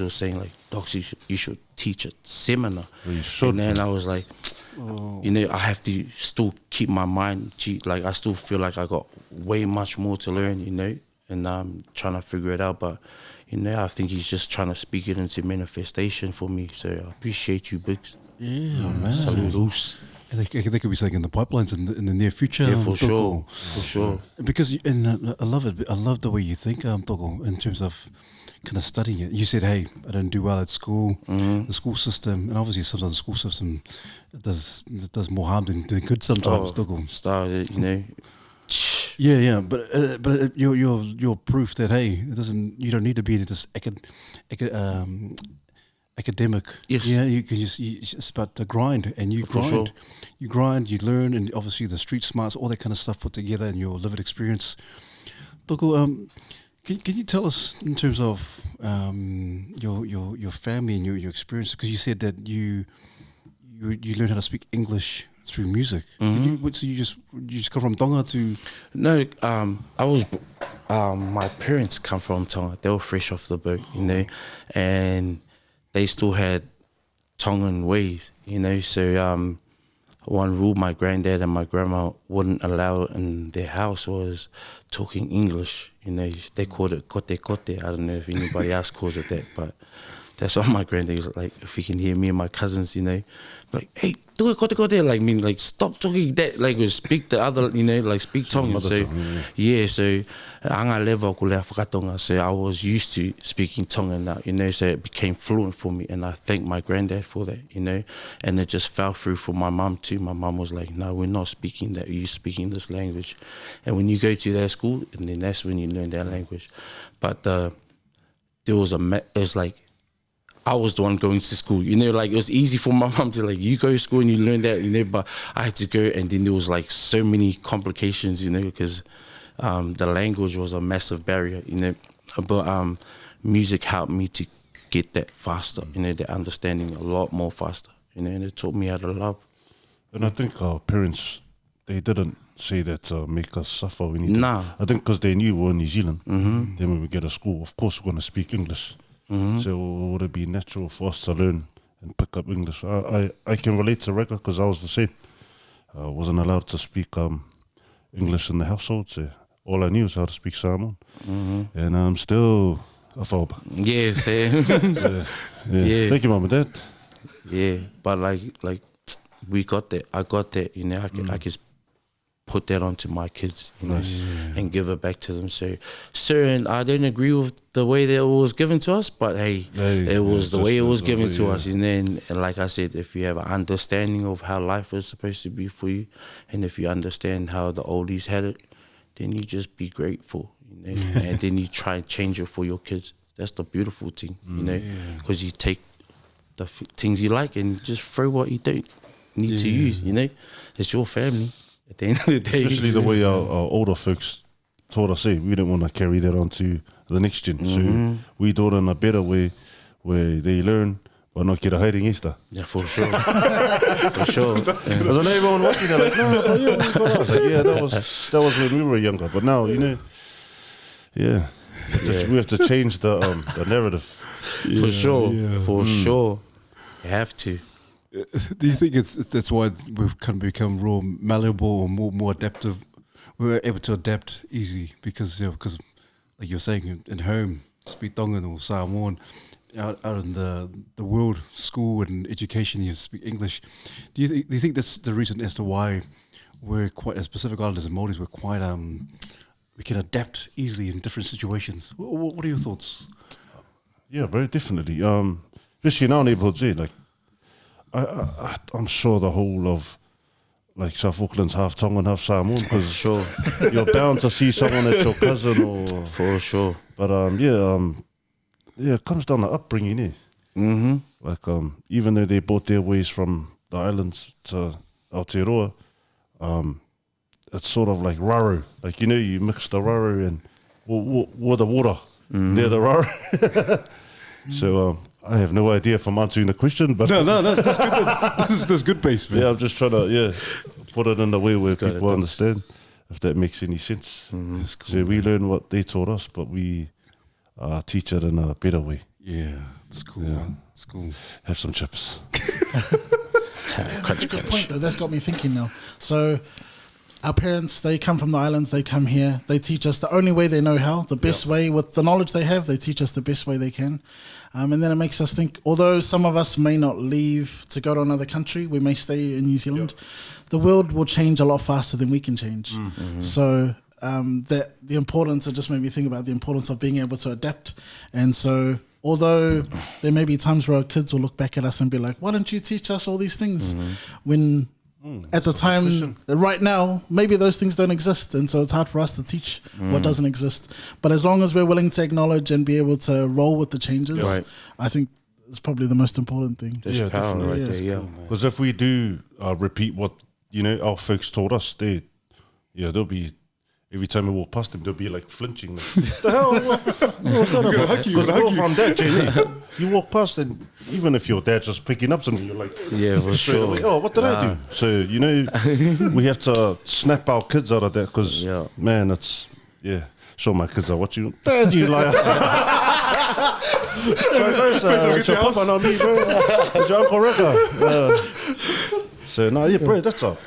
was saying like, Docs, you should teach a seminar. You should. And then I was like, you know, I have to still keep my mind, like I still feel like I got way much more to learn, you know, and I'm trying to figure it out. But you know, I think he's just trying to speak it into manifestation for me. So I appreciate you, Biggs. Yeah, man. Saludos. And they could be saying in the pipelines in the near future. Yeah, for sure. For sure. Because I love it. I love the way you think, Toko, in terms of kind of studying it. You said, hey, I don't do well at school, the school system, and obviously sometimes the school system does more harm than good sometimes, Toko. Started, you know. Yeah, but you're proof that hey, you don't need to be this academic. Yes. Yeah, you can it's about the grind, and you grind. Sure. You grind, you learn, and obviously the street smarts, all that kind of stuff put together, and your lived experience. Toko, can you tell us in terms of your family and your experience? Because you said that you learned how to speak English through music. So you just come from Tonga to? No, I was. My parents come from Tonga. They were fresh off the boat, you know, and they still had Tongan ways, you know. So one rule my granddad and my grandma wouldn't allow in their house was talking English. You know, they called it kote kote. I don't know if anybody else calls it that, but that's what my granddad was like. If he can hear me and my cousins, you know, like, hey, do it kote kote. Like, mean, like, stop talking that. Like, speak the other, you know, like, speak Tongan. So, yeah, so anga lewa ko lea whakatonga. So I was used to speaking Tongan now, you know, so it became fluent for me. And I thank my granddad for that, you know. And it just fell through for my mum too. My mum was like, no, we're not speaking that. You're speaking this language. And when you go to that school, and then that's when you learn that language. But there was it's like, I was the one going to school, you know, like it was easy for my mum to like, you go to school and you learn that, you know, but I had to go, and then there was like so many complications, you know, because the language was a massive barrier, you know, but music helped me to get that faster, you know, that understanding a lot more faster, you know, and it taught me how to love. And I think our parents, they didn't say that to make us suffer or anything. Nah. I think because they knew we were in New Zealand, then when we get to school, of course we're going to speak English. So it would be natural for us to learn and pick up English. I can relate to Ragga because I was the same. I wasn't allowed to speak English in the household, so all I knew was how to speak Samoan. And I'm still a whauba. Yeah, same. Yeah. Thank you, Mum and Dad. Yeah, but like we got that. I got that, you know, I can put that onto my kids, you know, and give it back to them. So, certain, I don't agree with the way that it was given to us, but hey, it was the way it was given to us. And then, like I said, if you have an understanding of how life is supposed to be for you, and if you understand how the oldies had it, then you just be grateful, you know, and then you try and change it for your kids. That's the beautiful thing, you know, because you take the things you like and just throw what you don't need to use, you know. It's your family at the end of the day. Especially the way our older folks taught us, we didn't want to carry that on to the next gen. So we do it in a better way where they learn, but not get a hiding Easter. Yeah, for sure. For sure. Because I know everyone watching, they're like, no, but yeah, we got us. Like, yeah, that was when we were younger. But now, you know, we have to change the narrative. For sure. For sure. You have to. Do you think that's why we've kind of become more malleable or more adaptive? We're able to adapt easy because like you're saying, in home, speak Tongan or Samoan, out in the world, school and education, you speak English. Do you think that's the reason as to why we're quite, as Pacific Islanders and Māoris, we're quite we can adapt easily in different situations? What are your thoughts? Yeah, very definitely. Especially in our neighbourhoods, like I'm sure the whole of like South Auckland's half Tongan, half Samoan, because you're bound to see someone that's your cousin or for sure. But it comes down to upbringing, eh? Mm-hmm. Like even though they brought their ways from the islands to Aotearoa, it's sort of like raru. Like, you know, you mix the raru and with the water. They're the raru. So I have no idea if I'm answering the question, but no, that's good. That's good base, man. Yeah, I'm just trying to put it in the way where people understand, if that makes any sense. That's cool, so we learn what they taught us, but we teach it in a better way. Yeah, it's cool. Man. It's cool. Have some chips. That's a good point, though. That's got me thinking now. So our parents, they come from the islands, they come here, they teach us the only way they know how, the best way, with the knowledge they have, they teach us the best way they can. And then it makes us think, although some of us may not leave to go to another country, we may stay in New Zealand, the world will change a lot faster than we can change. So the importance, it just made me think about the importance of being able to adapt. And so although there may be times where our kids will look back at us and be like, why don't you teach us all these things? When at the time, right now, maybe those things don't exist, and so it's hard for us to teach what doesn't exist. But as long as we're willing to acknowledge and be able to roll with the changes, I think it's probably the most important thing. There's power right there, Because if we do repeat what, you know, our folks taught us, they'll be, every time we walk past them, they'll be like flinching. Like, what the hell? What's that about? Because we're from that, Jenny. You walk past, and even if your dad's just picking up something, you're like, for sure. Away, oh, what did I do? So, you know, we have to snap our kids out of that because, man, it's, sure my kids are watching. Dad, you liar. It's your papa, not me, bro. It's your Uncle Ragga. So,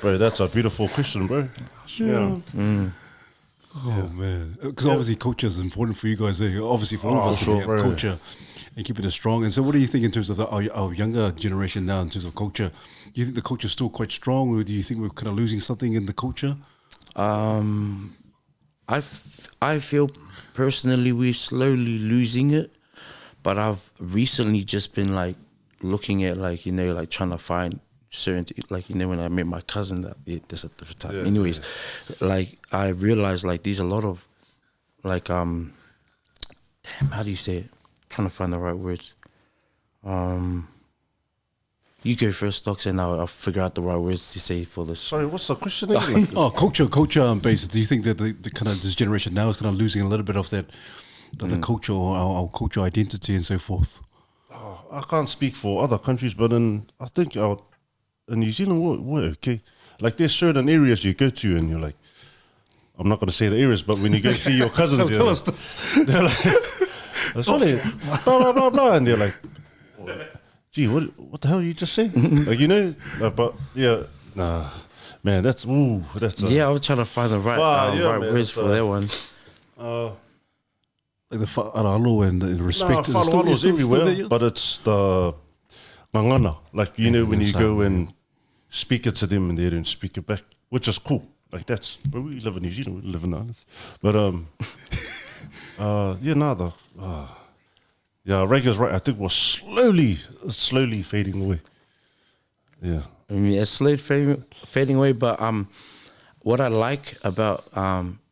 bro, that's a beautiful question, bro. Yeah. Oh man, because obviously culture is important for you guys. Obviously for all of us, culture and keeping it strong. And so, what do you think in terms of our younger generation now in terms of culture? Do you think the culture is still quite strong, or do you think we're kind of losing something in the culture? I feel personally we're slowly losing it, but I've recently just been like looking at like, you know, like trying to find certain, like, you know, when I met my cousin, that's a different time. Anyways, like I realized like there's a lot of like how do you say it? Trying to find the right words. You go first, Stocks, and I'll figure out the right words to say for this. Sorry, what's the question again? Culture based. Do you think that the kind of this generation now is kind of losing a little bit of that, the culture or our cultural identity and so forth? I can't speak for other countries, but I think in New Zealand, we're okay. Like there's certain areas you go to and you're like, I'm not going to say the areas, but when you go see your cousins, they're like, blah, blah, blah, blah, and they're like, gee, what the hell you just say? Like, you know, but man, that's I was trying to find the right words for that one. Like the whāalo and the respect. Whāalo is everywhere, but it's the ngangana. Like, you know, when you go and speak it to them and they don't speak it back, which is cool. Like that's, but we live in New Zealand, we live in the islands. But reggae's right. I think we're slowly fading away. Yeah. I mean, it's slowly fading away, but what I like about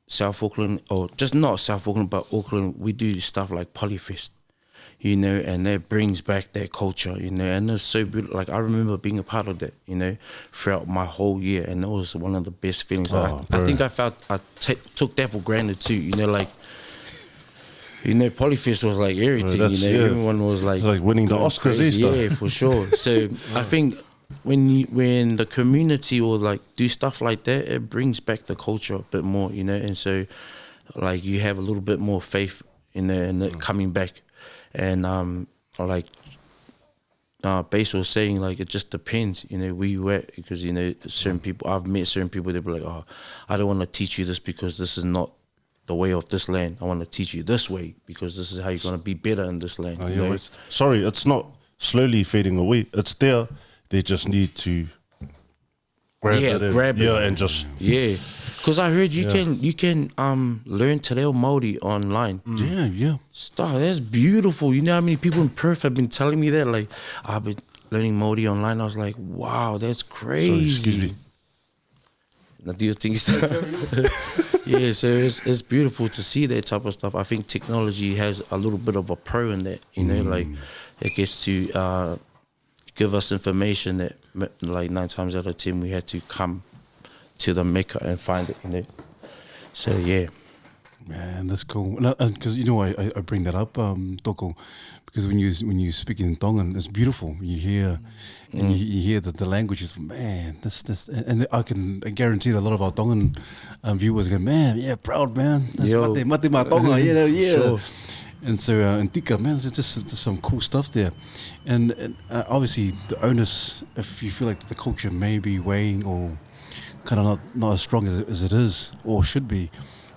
South Auckland, or just not South Auckland, but Auckland, we do stuff like Polyfest, you know, and that brings back that culture, you know, and it's so beautiful. Like, I remember being a part of that, you know, throughout my whole year, and that was one of the best feelings. I think I took that for granted too, you know, like, you know, Polyfest was like everything, you know, everyone was like... It's like winning the Oscars, yeah, for sure. So I think when the community will like do stuff like that, it brings back the culture a bit more, you know, and so like you have a little bit more faith in it coming back. And like Bass was saying, like, it just depends, you know, where you at, because, you know, certain people, I've met certain people that be like, oh, I don't want to teach you this because this is not the way of this land. I want to teach you this way because this is how you're going to be better in this land. You know? Sorry, it's not slowly fading away. It's there. They just need to grab it and just... Yeah, because I heard you can learn Te Reo Māori online. Yeah. Stop, that's beautiful. You know how many people in Perth have been telling me that? Like, I've been learning Māori online. I was like, wow, that's crazy. Sorry, excuse me. Now do your thing. Yeah, so it's beautiful to see that type of stuff. I think technology has a little bit of a pro in that, you know, like it gets to give us information that like 9 times out of 10 we had to come to the maker and find it, you know. So yeah. Man, that's cool. Because you know, I bring that up, Toko, because when you speak in Tongan, it's beautiful. You hear and you hear that the language is, man, this, and I guarantee that a lot of our Tongan viewers go, man, yeah, proud, man. That's mate ma Tonga, yeah. Sure. And so in Tika, man, there's just some cool stuff there. And obviously the onus, if you feel like the culture may be weighing or kind of not as strong as it is or should be,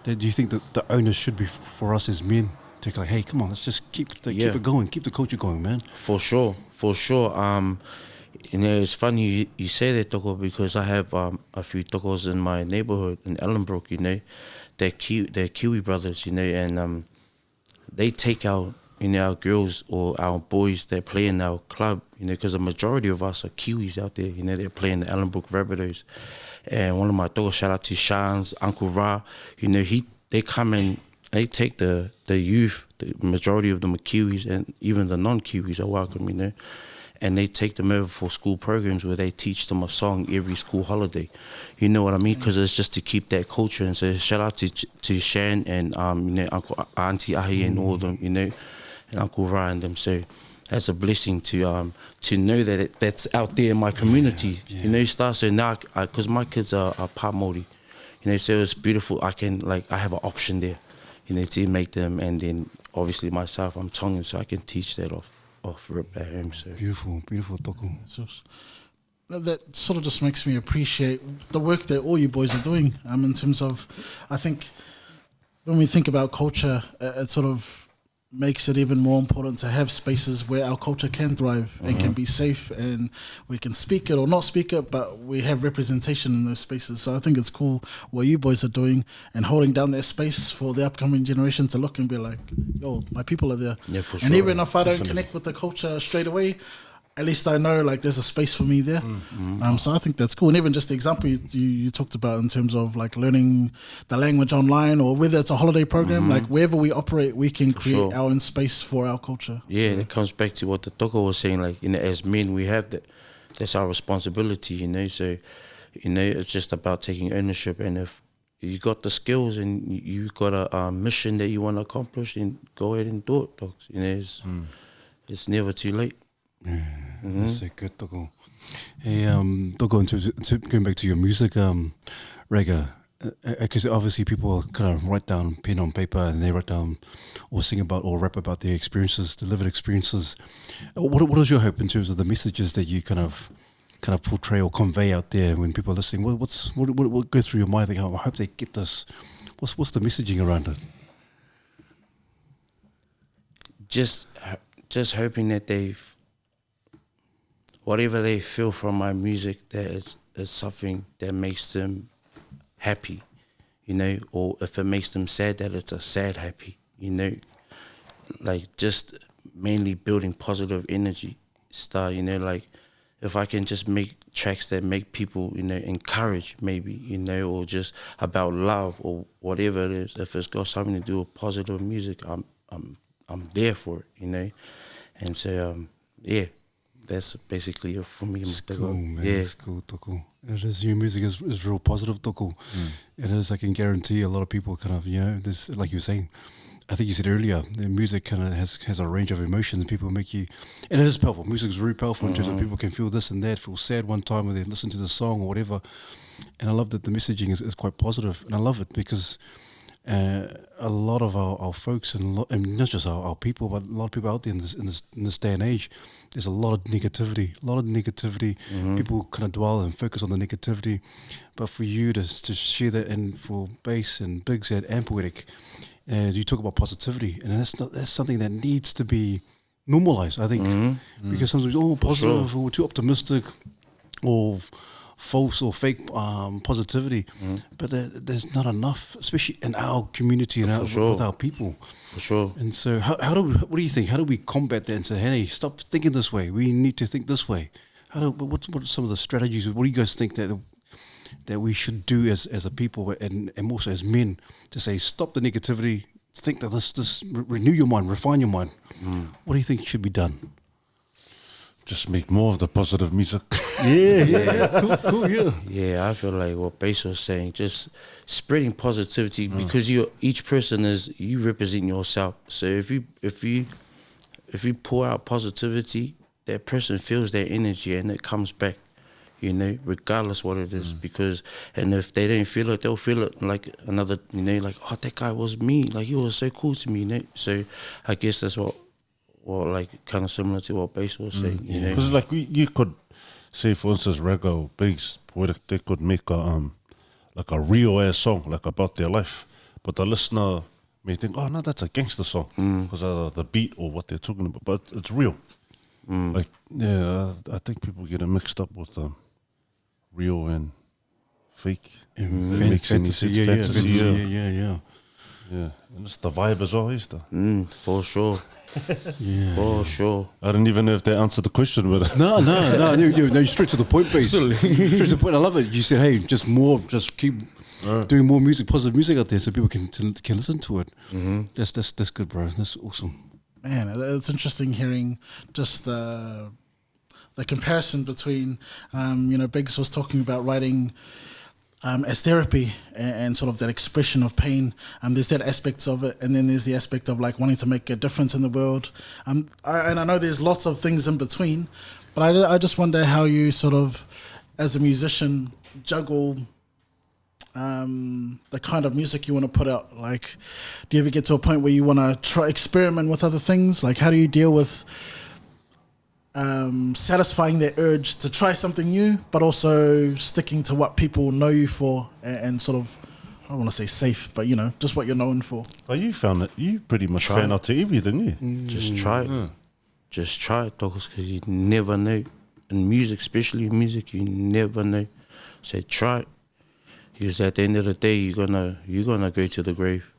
do you think that the onus should be for us as men to like, hey, come on, let's just keep it going, keep the culture going, man? For sure. You know, it's funny you say that, Toko, because I have a few Tokos in my neighborhood in Ellenbrook, you know. They're Kiwi brothers, you know, and they take our girls or our boys that play in our club, you know, because the majority of us are Kiwis out there, you know, they're playing the Ellenbrook Rabbitohs. And one of my Tokos, shout out to Sean's Uncle Ra, you know, they come and they take the youth, the majority of them are Kiwis, and even the non-Kiwis are welcome, you know. And they take them over for school programs where they teach them a song every school holiday. You know what I mean? Because it's just to keep that culture. And so shout out to Shan and you know, Auntie Ahi and all of them, you know, and Uncle Ra and them. So that's a blessing to know that that's out there in my community. Yeah. You know, so now, because my kids are Pa Māori, you know, so it's beautiful. I have an option there, you know, to make them. And then obviously myself, I'm Tongan, so I can teach that off rip at home. So beautiful Toko. That sort of just makes me appreciate the work that all you boys are doing. In terms of, I think when we think about culture, it sort of makes it even more important to have spaces where our culture can thrive and can be safe, and we can speak it or not speak it, but we have representation in those spaces. So I think it's cool what you boys are doing and holding down that space for the upcoming generation to look and be like, yo, my people are there. Yeah, for and sure. even if I don't connect with the culture straight away, at least I know like there's a space for me there. So I think that's cool. And even just the example you talked about in terms of like learning the language online, or whether it's a holiday program, like wherever we operate, we can create our own space for our culture. Yeah, and it comes back to what the Toko was saying, like, you know, as men, we have that. That's our responsibility, you know. So, you know, it's just about taking ownership. And if you got the skills and you got a mission that you want to accomplish, then go ahead and do it, dogs. You know, it's never too late. Yeah, that's so good, Toko. Hey, Toko, going back to your music, Ragga, because obviously people kind of write down pen on paper and they write down or sing about or rap about their experiences, delivered experiences. What is your hope in terms of the messages that you kind of portray or convey out there when people are listening? What goes through your mind? Like, I hope they get this. What's the messaging around it? Just hoping that whatever they feel from my music, that it's something that makes them happy, you know, or if it makes them sad, that it's a sad happy, you know, like just mainly building positive energy style, you know, like if I can just make tracks that make people, you know, encourage maybe, you know, or just about love or whatever it is, if it's got something to do with positive music, I'm there for it, you know, and so yeah, that's basically it for me. It's cool, man. Yeah. It's cool, Toko. It is, your music is real positive, Toko. It is, I can guarantee a lot of people kind of, you know, this, like you were saying, I think you said earlier, the music kind of has a range of emotions and people make you, and it is powerful. Music is very powerful in terms of people can feel this and that, feel sad one time when they listen to the song or whatever. And I love that the messaging is quite positive, and I love it because a lot of our folks and not just our people, but a lot of people out there in this day and age, there's a lot of negativity. People kind of dwell and focus on the negativity, but for you to share that, and for Bass and Biggs and Poetic, you talk about positivity, and that's something that needs to be normalized, I think, because sometimes positive or too optimistic or false or fake positivity, but there's not enough, especially in our community and with our people. For sure. And so, what do you think? How do we combat that and say, hey, stop thinking this way? We need to think this way. What are some of the strategies? What do you guys think that we should do as a people and also as men to say, stop the negativity, think that this renew your mind, refine your mind. What do you think should be done? Just make more of the positive music. Yeah, cool, yeah. Yeah, I feel like what Bass was saying, just spreading positivity, because each person you represent yourself. So if you pour out positivity, that person feels that energy and it comes back, you know, regardless what it is. And if they don't feel it, they'll feel it like another, you know, like, oh, that guy was me, like he was so cool to me, you know. So I guess that's what like kind of similar to what Bass was saying, you know. Because like you could say, for instance, Ragga or Bass, Poetic, they could make a real ass song like about their life, but the listener may think, oh no, that's a gangster song because of the beat or what they're talking about, but it's real. Like I think people get it mixed up with real and fake. Fantasy, yeah. Yeah, and it's the vibe as well, is that? For sure. Yeah. For sure. I don't even know if they answered the question, but No, you're straight to the point, Bass. Straight to the point. I love it. You said, hey, just keep doing more music, positive music out there, so people can listen to it. That's good, bro. That's awesome. Man, it's interesting hearing just the comparison between, Biggs was talking about writing as therapy and sort of that expression of pain. There's that aspect of it, and then there's the aspect of like wanting to make a difference in the world. And I know there's lots of things in between, but I just wonder how you sort of, as a musician, juggle the kind of music you want to put out. Like, do you ever get to a point where you want to try experiment with other things? Like, how do you deal with satisfying their urge to try something new, but also sticking to what people know you for and sort of, I don't want to say safe, but you know, just what you're known for? well, you found it. You pretty much fan out to everything, yeah. Just try it. Just try it, because you never know. In music, especially music, you never know. So try it. Because at the end of the day, you're gonna go to the grave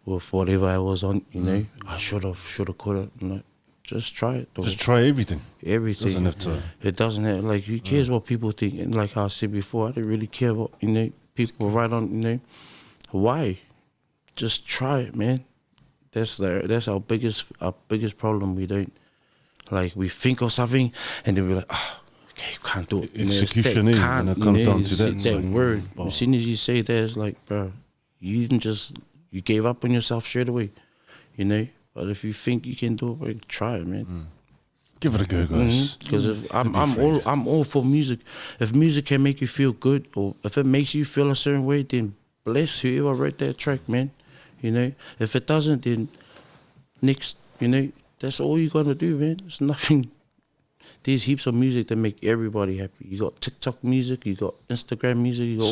with whatever I was on. You know, I should have caught it. You know? Just try it. Just try everything. Everything. Doesn't have to. It doesn't have, like, who cares what people think? And like I said before, I don't really care what, you know, people write on, you know. Why? Just try it, man. That's our biggest problem. We don't, like, we think of something and then we're like, oh, okay, can't do it. Execution is, and it comes down to that. That word. As soon as you say that, it's like, bro, you gave up on yourself straight away, you know. But if you think you can do it, well, try it, man. Give it a go, guys. Because I'm all for music. If music can make you feel good, or if it makes you feel a certain way, then bless whoever wrote that track, man. You know, if it doesn't, then next, you know, that's all you gotta do, man. It's nothing. There's heaps of music that make everybody happy. You got TikTok music, you got Instagram music, you got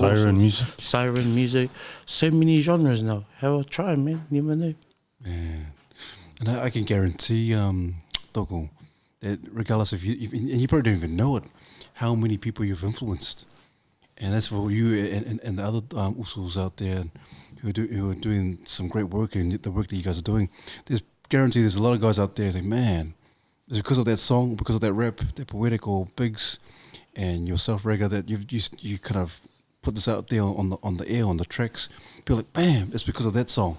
siren music. So many genres now. Have a try, man. You never know. Man. And I can guarantee, Toko, that regardless of and you probably don't even know it, how many people you've influenced. And that's for you and the other usos out there who are doing some great work and the work that you guys are doing. There's a lot of guys out there think, man, it's because of that song, because of that rap, that poetic or Biggs and yourself, Ragga, that you kind of put this out there on the air, on the tracks. People like, bam, it's because of that song.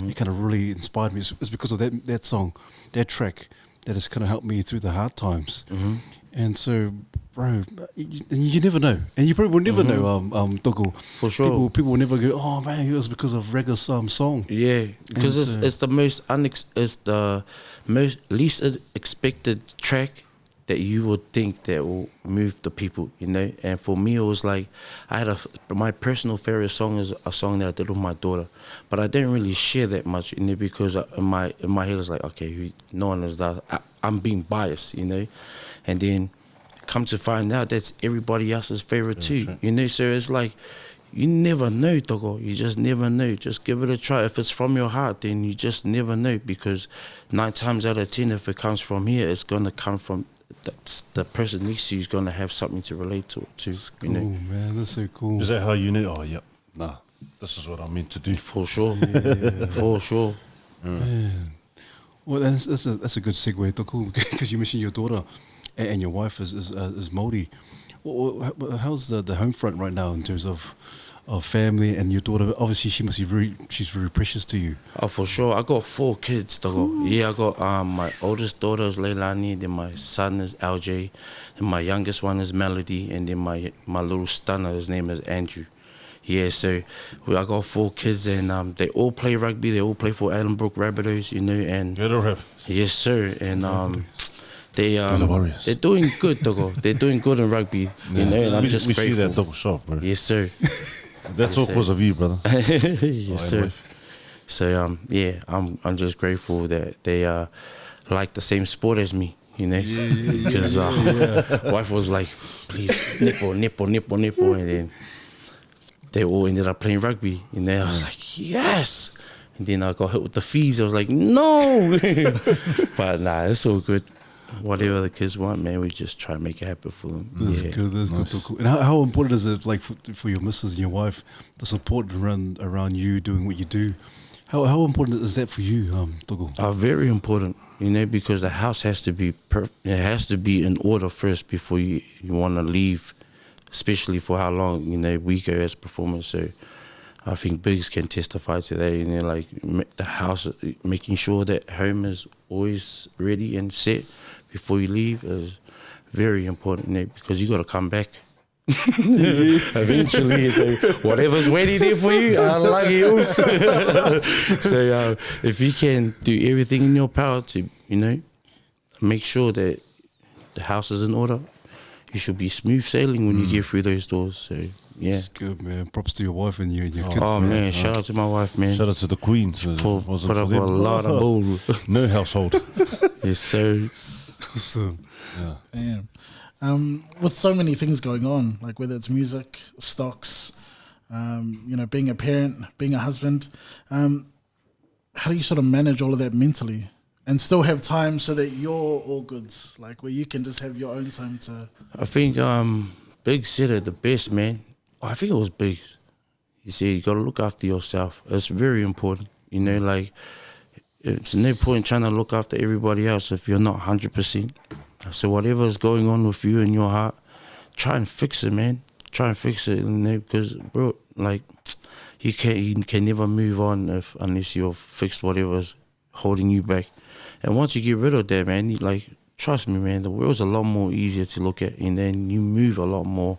It kind of really inspired me. It's because of that song, that track, that has kind of helped me through the hard times. And so, bro, you never know, and you probably will never know, Toko. For sure. People will never go, oh man, it was because of Ragga's song. Yeah, because it's the most least expected track that you would think that will move the people, you know. And for me, it was like I had my personal favorite song is a song that I did with my daughter, but I didn't really share that much, you know, because in my head it's like, okay, no one is that. I'm being biased, you know, and then come to find out that's everybody else's favorite too, you know. So it's like you never know, Toko. You just never know. Just give it a try. If it's from your heart, then you just never know, because 9 times out of 10, if it comes from here, it's gonna come from the person next to you is going to have something to relate to. That's cool, you know? man. That's so cool. Is that how you know? Oh, yep. Nah, this is what I'm meant to do. For sure. For sure. Man. Well, that's a good segue, Toko, because you mentioned your daughter and your wife is Māori. How's the home front right now in terms of family and your daughter? Obviously, she's very precious to you. Oh, for sure. I got 4 kids, Toko. Yeah, I got my oldest daughter is Leilani, then my son is LJ, and my youngest one is Melody, and then my little stunner, his name is Andrew. Yeah, so I got 4 kids, and they all play rugby. They all play for Allenbrook Rabbitohs, you know. And yes, sir. And they're doing good, Toko. They're doing good in rugby, you know. And I'm just grateful. We see that Toko shop, bro. Yes, sir. That's all because of you, brother. Yes, sir. So yeah, I'm just grateful that they like the same sport as me, you know. Because wife was like, please nipple, and then they all ended up playing rugby, you know. I was like, yes. And then I got hit with the fees. I was like, no. But nah, it's all good. Whatever the kids want, man, we just try to make it happen for them. That's good. That's nice. Good. And how important is it, like, for your missus and your wife, the support around you doing what you do? How important is that for you, Toko? Very important, you know, because the house has to be it has to be in order first before you want to leave, especially for how long, you know, we go as performers. So I think Biggs can testify to that, you know, like the house, making sure that home is always ready and set before you leave is very important, you know, because you got to come back eventually. So whatever's waiting there for you, unlucky you. So if you can do everything in your power to, you know, make sure that the house is in order, you should be smooth sailing when you get through those doors. So yeah, that's good, man. Props to your wife and your kids. Oh man, shout out to my wife, man. Shout out to the Queen. Put up a lot of bull. No household. Yes, sir. Awesome. Yeah. Damn. With so many things going on, like whether it's music, stocks, you know, being a parent, being a husband, how do you sort of manage all of that mentally and still have time so that you're all goods, like where you can just have your own time to... I think Biggs said it the best, man. I think it was Biggs. He said you got to look after yourself. It's very important, you know, like it's no point trying to look after everybody else if you're not 100%. So whatever is going on with you in your heart, try and fix it, man. Try and fix it, you know, because, bro, like, you can never move on unless you've fixed whatever's holding you back. And once you get rid of that, man, like, trust me, man, the world's a lot more easier to look at, and then you move a lot more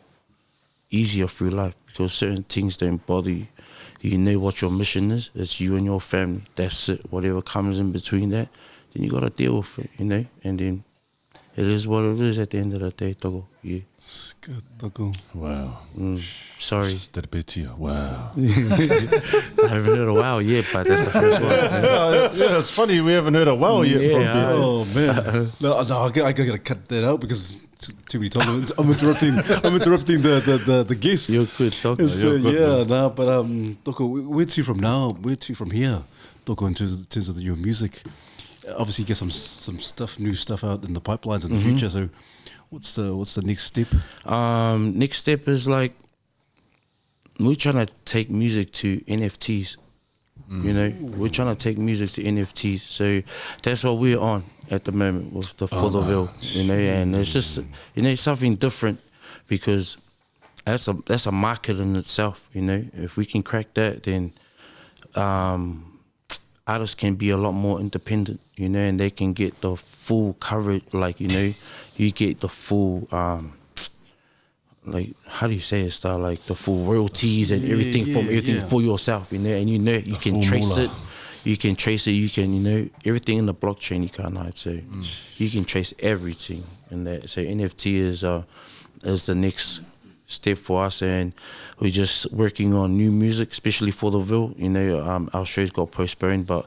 easier through life because certain things don't bother you. You know what your mission is. It's you and your family. That's it. Whatever comes in between that, then you got to deal with it, you know, and then it is what it is at the end of the day, Toko. Yeah. It's good, Toko. Wow. Sorry. Did a bit to you. Wow. I haven't heard a wow yet, but that's the first one. Yeah, it's funny we haven't heard a wow yet from BT. Oh man. No, I gotta cut that out because too many times I'm interrupting the guest. You're good, Toko. But Toko, where to from now? Where to from here, Toko, in terms of your music? Obviously, you get some new stuff out in the pipelines in the future. So, what's the next step? Next step is like we're trying to take music to NFTs. You know, we're trying to take music to NFTs. So that's what we're on at the moment with the Fotherville, you know, and it's just, you know, something different because that's a market in itself, you know. If we can crack that, then artists can be a lot more independent, you know, and they can get the full coverage, like, you know, you get the full like, how do you say it, Star? Like the full royalties and everything for yourself, you know, and you know you can trace it. You can trace it. You can, you know, everything in the blockchain you can't hide. So you can trace everything in that. So NFT is the next step for us, and we're just working on new music, especially for the Ville. You know, our shows got postponed, but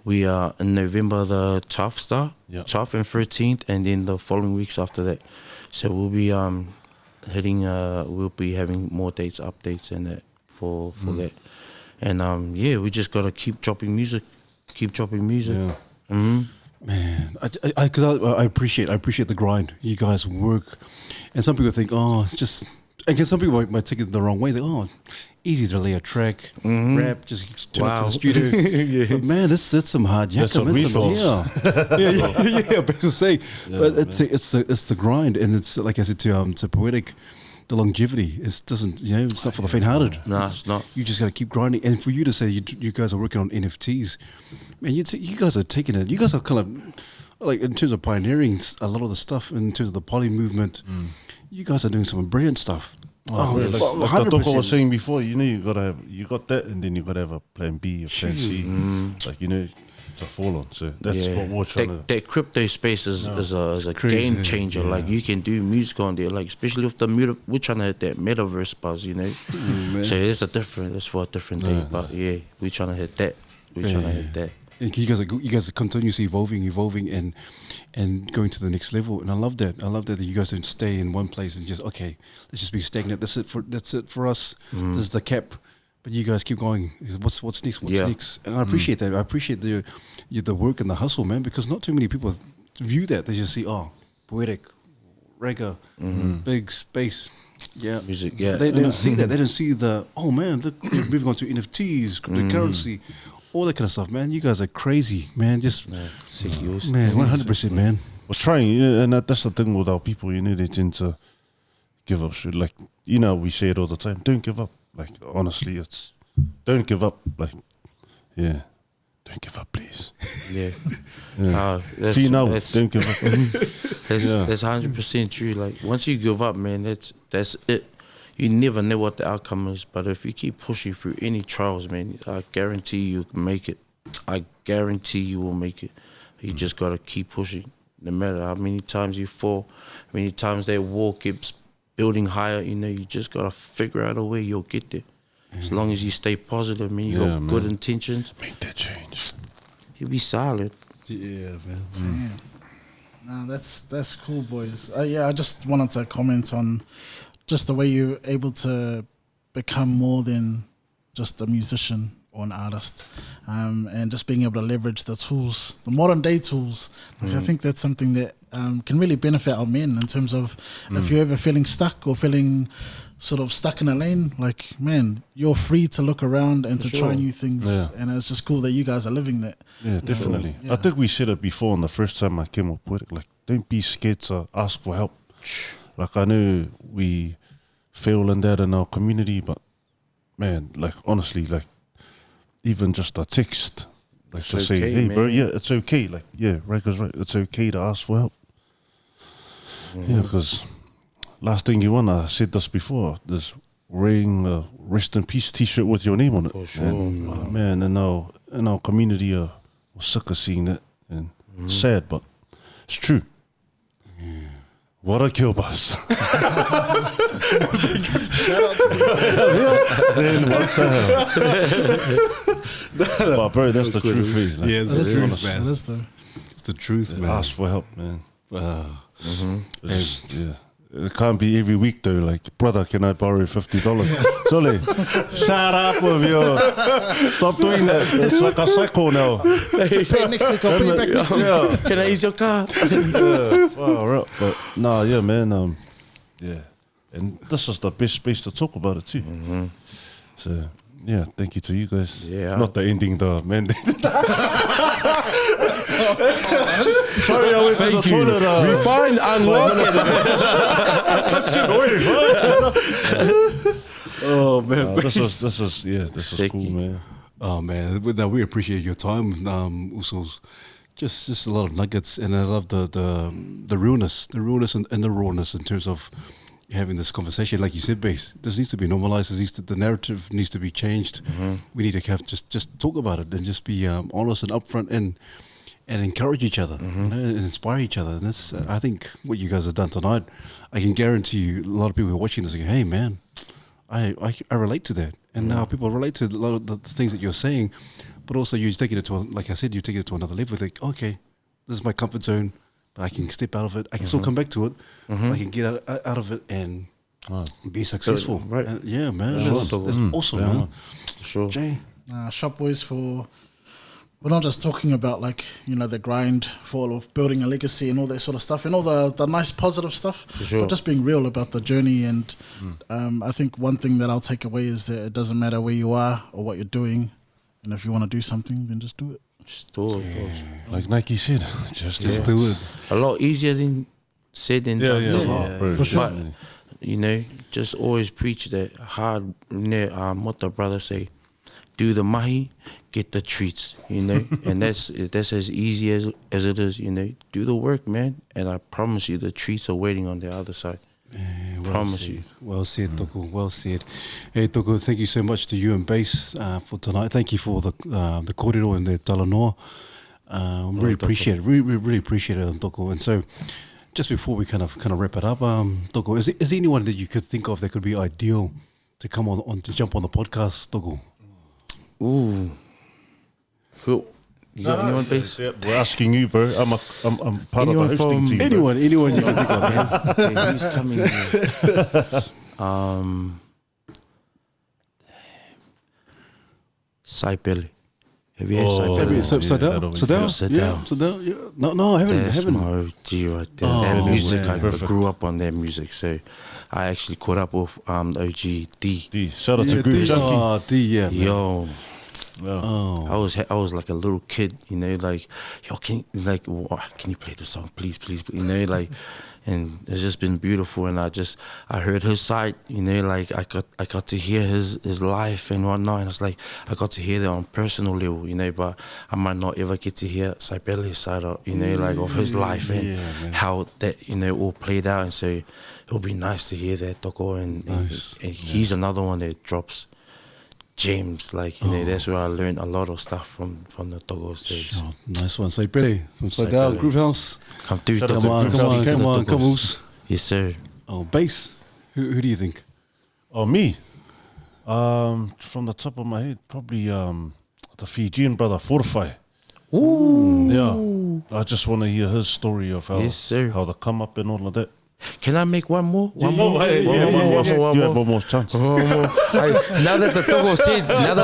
we are in November the 12th, 12th and 13th, and then the following weeks after that. So we'll be we'll be having more dates, updates, and that for that. And we just gotta keep dropping music. Yeah. Man, I appreciate the grind. You guys work, and some people think, oh, it's just. I guess some people might take it the wrong way. Like, oh, easy to lay a track, rap, just turn up to the studio. But man, that's some hard yakka. Yeah. But to say, but it's the grind, and it's like I said to Poetic. The longevity, it's not for the faint-hearted. No, it's not. You just got to keep grinding. And for you to say you guys are working on NFTs, man, you guys are taking it. You guys are kind of like in terms of pioneering a lot of the stuff in terms of the poly movement. You guys are doing some brilliant stuff. Like the Toko was saying before, you know, you got that, and then you got to have a plan B, a plan C. Like, you know, it's a fall on. So that's what we're trying to. That crypto space is a game changer. Yeah. Like, you can do music on there, like especially with the we're trying to hit that metaverse buzz, you know. So it's for a different day. But yeah, we're trying to hit that. We're trying to hit that. And you guys are continuously evolving and going to the next level, and I love that. I love that you guys don't stay in one place and just let's just be stagnant. That's it for us. This is the cap. But you guys keep going. What's next? What's next? And I appreciate that. I appreciate the work and the hustle, man. Because not too many people view that. They just see, poetic, reggae, big space, music. They don't see that. They don't see the man. Look, we're moving on to NFTs, cryptocurrency, all that kind of stuff, man. You guys are crazy, man. Just man, 100%, man. We're trying, and that's the thing with our people. You know, they tend to give up. Like, you know, we say it all the time. Don't give up. Like, honestly, it's don't give up. Like, don't give up, please. Don't give up. That's 100% true. Like, once you give up, man, that's it. You never know what the outcome is. But if you keep pushing through any trials, man, I guarantee you can make it. I guarantee you will make it. You just gotta keep pushing, no matter how many times you fall, how many times that wall keeps building higher. You know, you just gotta figure out a way you'll get there. As long as you stay positive, man, you got good intentions. Make that change. You'll be solid. Yeah, man. No, that's cool, boys. I just wanted to comment on just the way you're able to become more than just a musician or an artist, and just being able to leverage the tools, the modern day tools. Like, I think that's something that can really benefit our men in terms of if you're ever feeling stuck or feeling sort of stuck in a lane, like, man, you're free to look around and to try new things. And it's just cool that you guys are living that. Yeah, definitely. I think we said it before on the first time I came up with it. Like, don't be scared to ask for help. Like, I know we fail in that in our community, but man, like, honestly, like, even just a text, like, it's to say, okay, hey, man, bro, it's okay. Like, Ragga's right. It's okay to ask for help. Yeah, because last thing you want, I said this before, is wearing a rest in peace t-shirt with your name on it. For sure. And, man, in our community, we're sick of seeing that, and it's sad, but it's true. What a kill bus. Shout out to Then what the hell? But bro, that's the truth. Like, it's the truth, man. That is though. It's the truth, man. Ask for help, man. It can't be every week though. Like, brother, can I borrow $50? Solly, shut up with you. Stop doing that. It's like a cycle now. Pay it next week. I'll pay you back next week. Can I use your car? Right. But man. And this is the best space to talk about it too. So yeah, thank you to you guys. Yeah. Not the ending, the mandate. Sorry, I went to the toilet. Refine, unlock it. Oh man, This was Sicky. cool, man. oh man, but no, we appreciate your time, Usos. Just a lot of nuggets, and I love the realness, and the rawness in terms of having this conversation. Like you said, Bass, this needs to be normalized. The narrative needs to be changed. We need to have just talk about it and just be honest and upfront and encourage each other, you know, and inspire each other. And that's I think what you guys have done tonight. I can guarantee you, a lot of people who are watching this, go, hey man, I relate to that, and now people relate to a lot of the things that you're saying. But also, you're taking it to, like I said, you're taking it to another level. Like, okay, this is my comfort zone, but I can step out of it. I can still come back to it. I can get out of it and be successful. Right. And yeah, man. Sure. That's awesome, man. Sure. Jay. Shop Boys we're not just talking about like, you know, the grind for building a legacy and all that sort of stuff and all the nice positive stuff, sure. but just being real about the journey. And I think one thing that I'll take away is that it doesn't matter where you are or what you're doing. And if you want to do something, then just do it. Just do it. Like Nike said, just Yeah. do it. A lot easier than said than done. for sure. But, you know, just always preach that hard, you know, what the brother say, do the mahi, get the treats, you know, and that's as easy as it is, you know. Do the work, man, and I promise you the treats are waiting on the other side. Promise you. Well said, Toko. Well said. Hey, Toko, thank you so much to you and Bass for tonight. Thank you for the kōrero and the talanoa. Really appreciate it. Really appreciate it, Toko. And so, just before we kind of wrap it up, Toko, is there anyone that you could think of that could be ideal to come on to jump on the podcast, Toko? Ooh. Cool. You got anyone, Bass? Yeah, we're asking you, bro. I'm part Anyone of the hosting from- team. Anyone you can think of, man. Okay, who's coming here? Saipele. Have you had Saipele? Sadell? Yeah. No, I haven't. That's my OG right there. Oh, that music, man. I grew up on that music, so I actually caught up with the OG D. D. Shout out to Groove Junkie. Oh, D, yeah. Man. Yo, Oh. I was like a little kid, you know, like, yo, can you play the song, please, you know, like, and it's just been beautiful. And I heard his side, you know, like I got to hear his life and whatnot, and it's like I got to hear that on personal level, you know, but I might not ever get to hear Saipele's side of, you know, like of his life and how that, you know, all played out. And so it'll be nice to hear that, Toko, and he's another one that drops gems, like, you know, that's where I learned a lot of stuff from the Toko stage. Oh, nice one. Saipele from Sadell, Groove House. Come through, Shout out Toko. to Groove House. Come on. Yes, sir. Oh, Bass. Who do you think? Oh, me? From the top of my head, probably the Fijian brother, Fortify. Ooh. Yeah. I just want to hear his story of how, Yes, sir. how the come up and all of that. Can I make one more? You have one more chance. Now that the Toko said, no.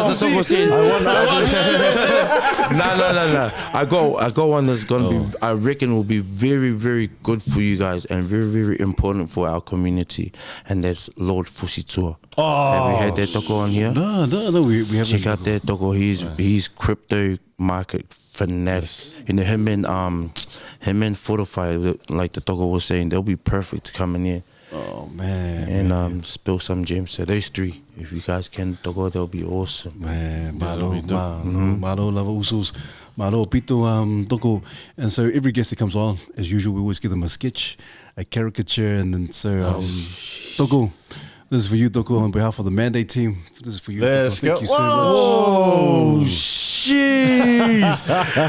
I got one that's gonna be, I reckon will be very, very good for you guys and very, very important for our community, and that's Lord Fusitua. Have you had that Toko on here? No, we haven't. Check out that Toko. He's crypto market fanatic. You know, him and Fortify, like the Toko was saying, they'll be perfect to come in here. Oh man. And spill some gems. So those three, if you guys can Toko, they'll be awesome. Man, that'll be dope. Malo, lava usos, malo pito, Toko. And so every guest that comes on, as usual, we always give them a sketch, a caricature, and then so Toko. This is for you, Toko, on behalf of the Mandate team. This is for you, Toko. Thank you so much. Oh, jeez.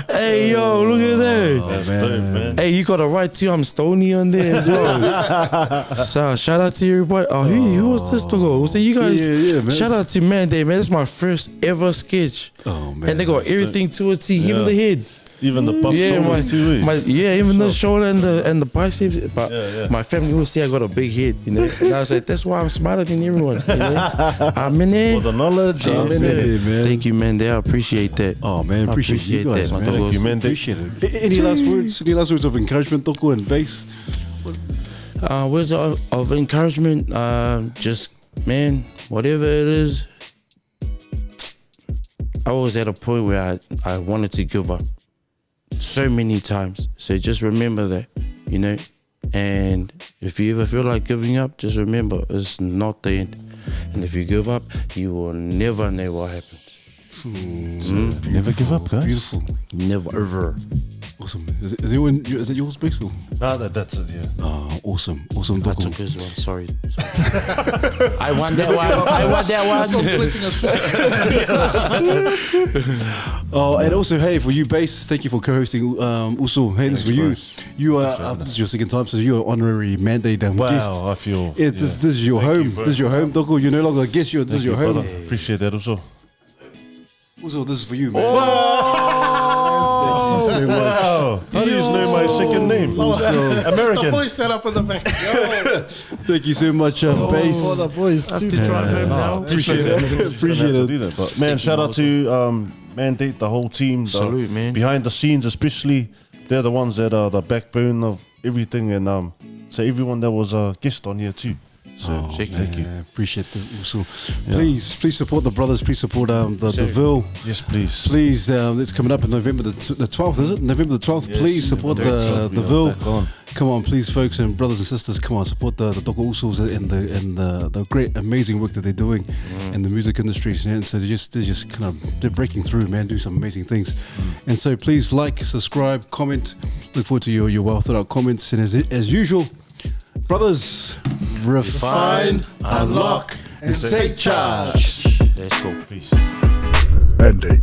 Hey, yo, look at that. That's dope, man. Hey, you got a right to, I'm Stony on there as well. So, shout out to everybody. Oh, who was this, Toko? Was it you guys? Yeah, man. Shout out to Mandate, man. That's my first ever sketch. Oh, man. And they got everything to a T, even the head. Even the buff shoulders too, eh? Even the shoulder and the biceps. But my family will say I got a big head, you know. And I was like, that's why I'm smarter than everyone. You know? I'm in there. For the knowledge. I'm in there. man. Thank you, man. I appreciate that. Oh man, appreciate you guys, that, man. Thank you, man. Appreciate it. Any last words? Any last words of encouragement, Toko and Bass? Words of encouragement. Just, man, whatever it is, I was at a point where I wanted to give up so many times. So just remember that, you know. And if you ever feel like giving up, just remember it's not the end. And if you give up, you will never know what happens. Never give up, guys. Beautiful. Never ever. Awesome. Is it yours, Basil? Nah, that's it, yeah. Oh, awesome. Awesome, I Toko. took his one, sorry. I want that one. Stop clenching his fist. Oh, and also, hey, for you, Bass, thank you for co-hosting. Also, hey, this is for you. You are this is your second time, so you're an honorary mandate guest. Wow, I feel. This is your home. bro. This is your home, Toko. You're no longer a guest. This is your home. Brother. Appreciate that also. Also, this is for you, man. So wow. How do you know my second name? The American. boys set up in the back. Thank you so much, Bass. For the boys too. drive home now. Appreciate it. Appreciate it. But man, shout out to Mandate, the whole team. Salute, man. Behind the scenes, especially, they're the ones that are the backbone of everything. And so everyone that was a guest on here too. So thank you. Appreciate that. Also, please support the brothers. Please support the Ville. Yes, please. Please, it's coming up in November the 12th, is it? November the 12th. Yes, Please support the we are Ville. back on. Come on, please, folks and brothers and sisters. Come on, support the Toko Usos and the great, amazing work that they're doing in the music industry. And so they're breaking through, man, doing some amazing things. And so please like, subscribe, comment. Look forward to your well thought out comments. And as usual, brothers, refine, unlock, and take charge. Let's go. Peace. Mandate.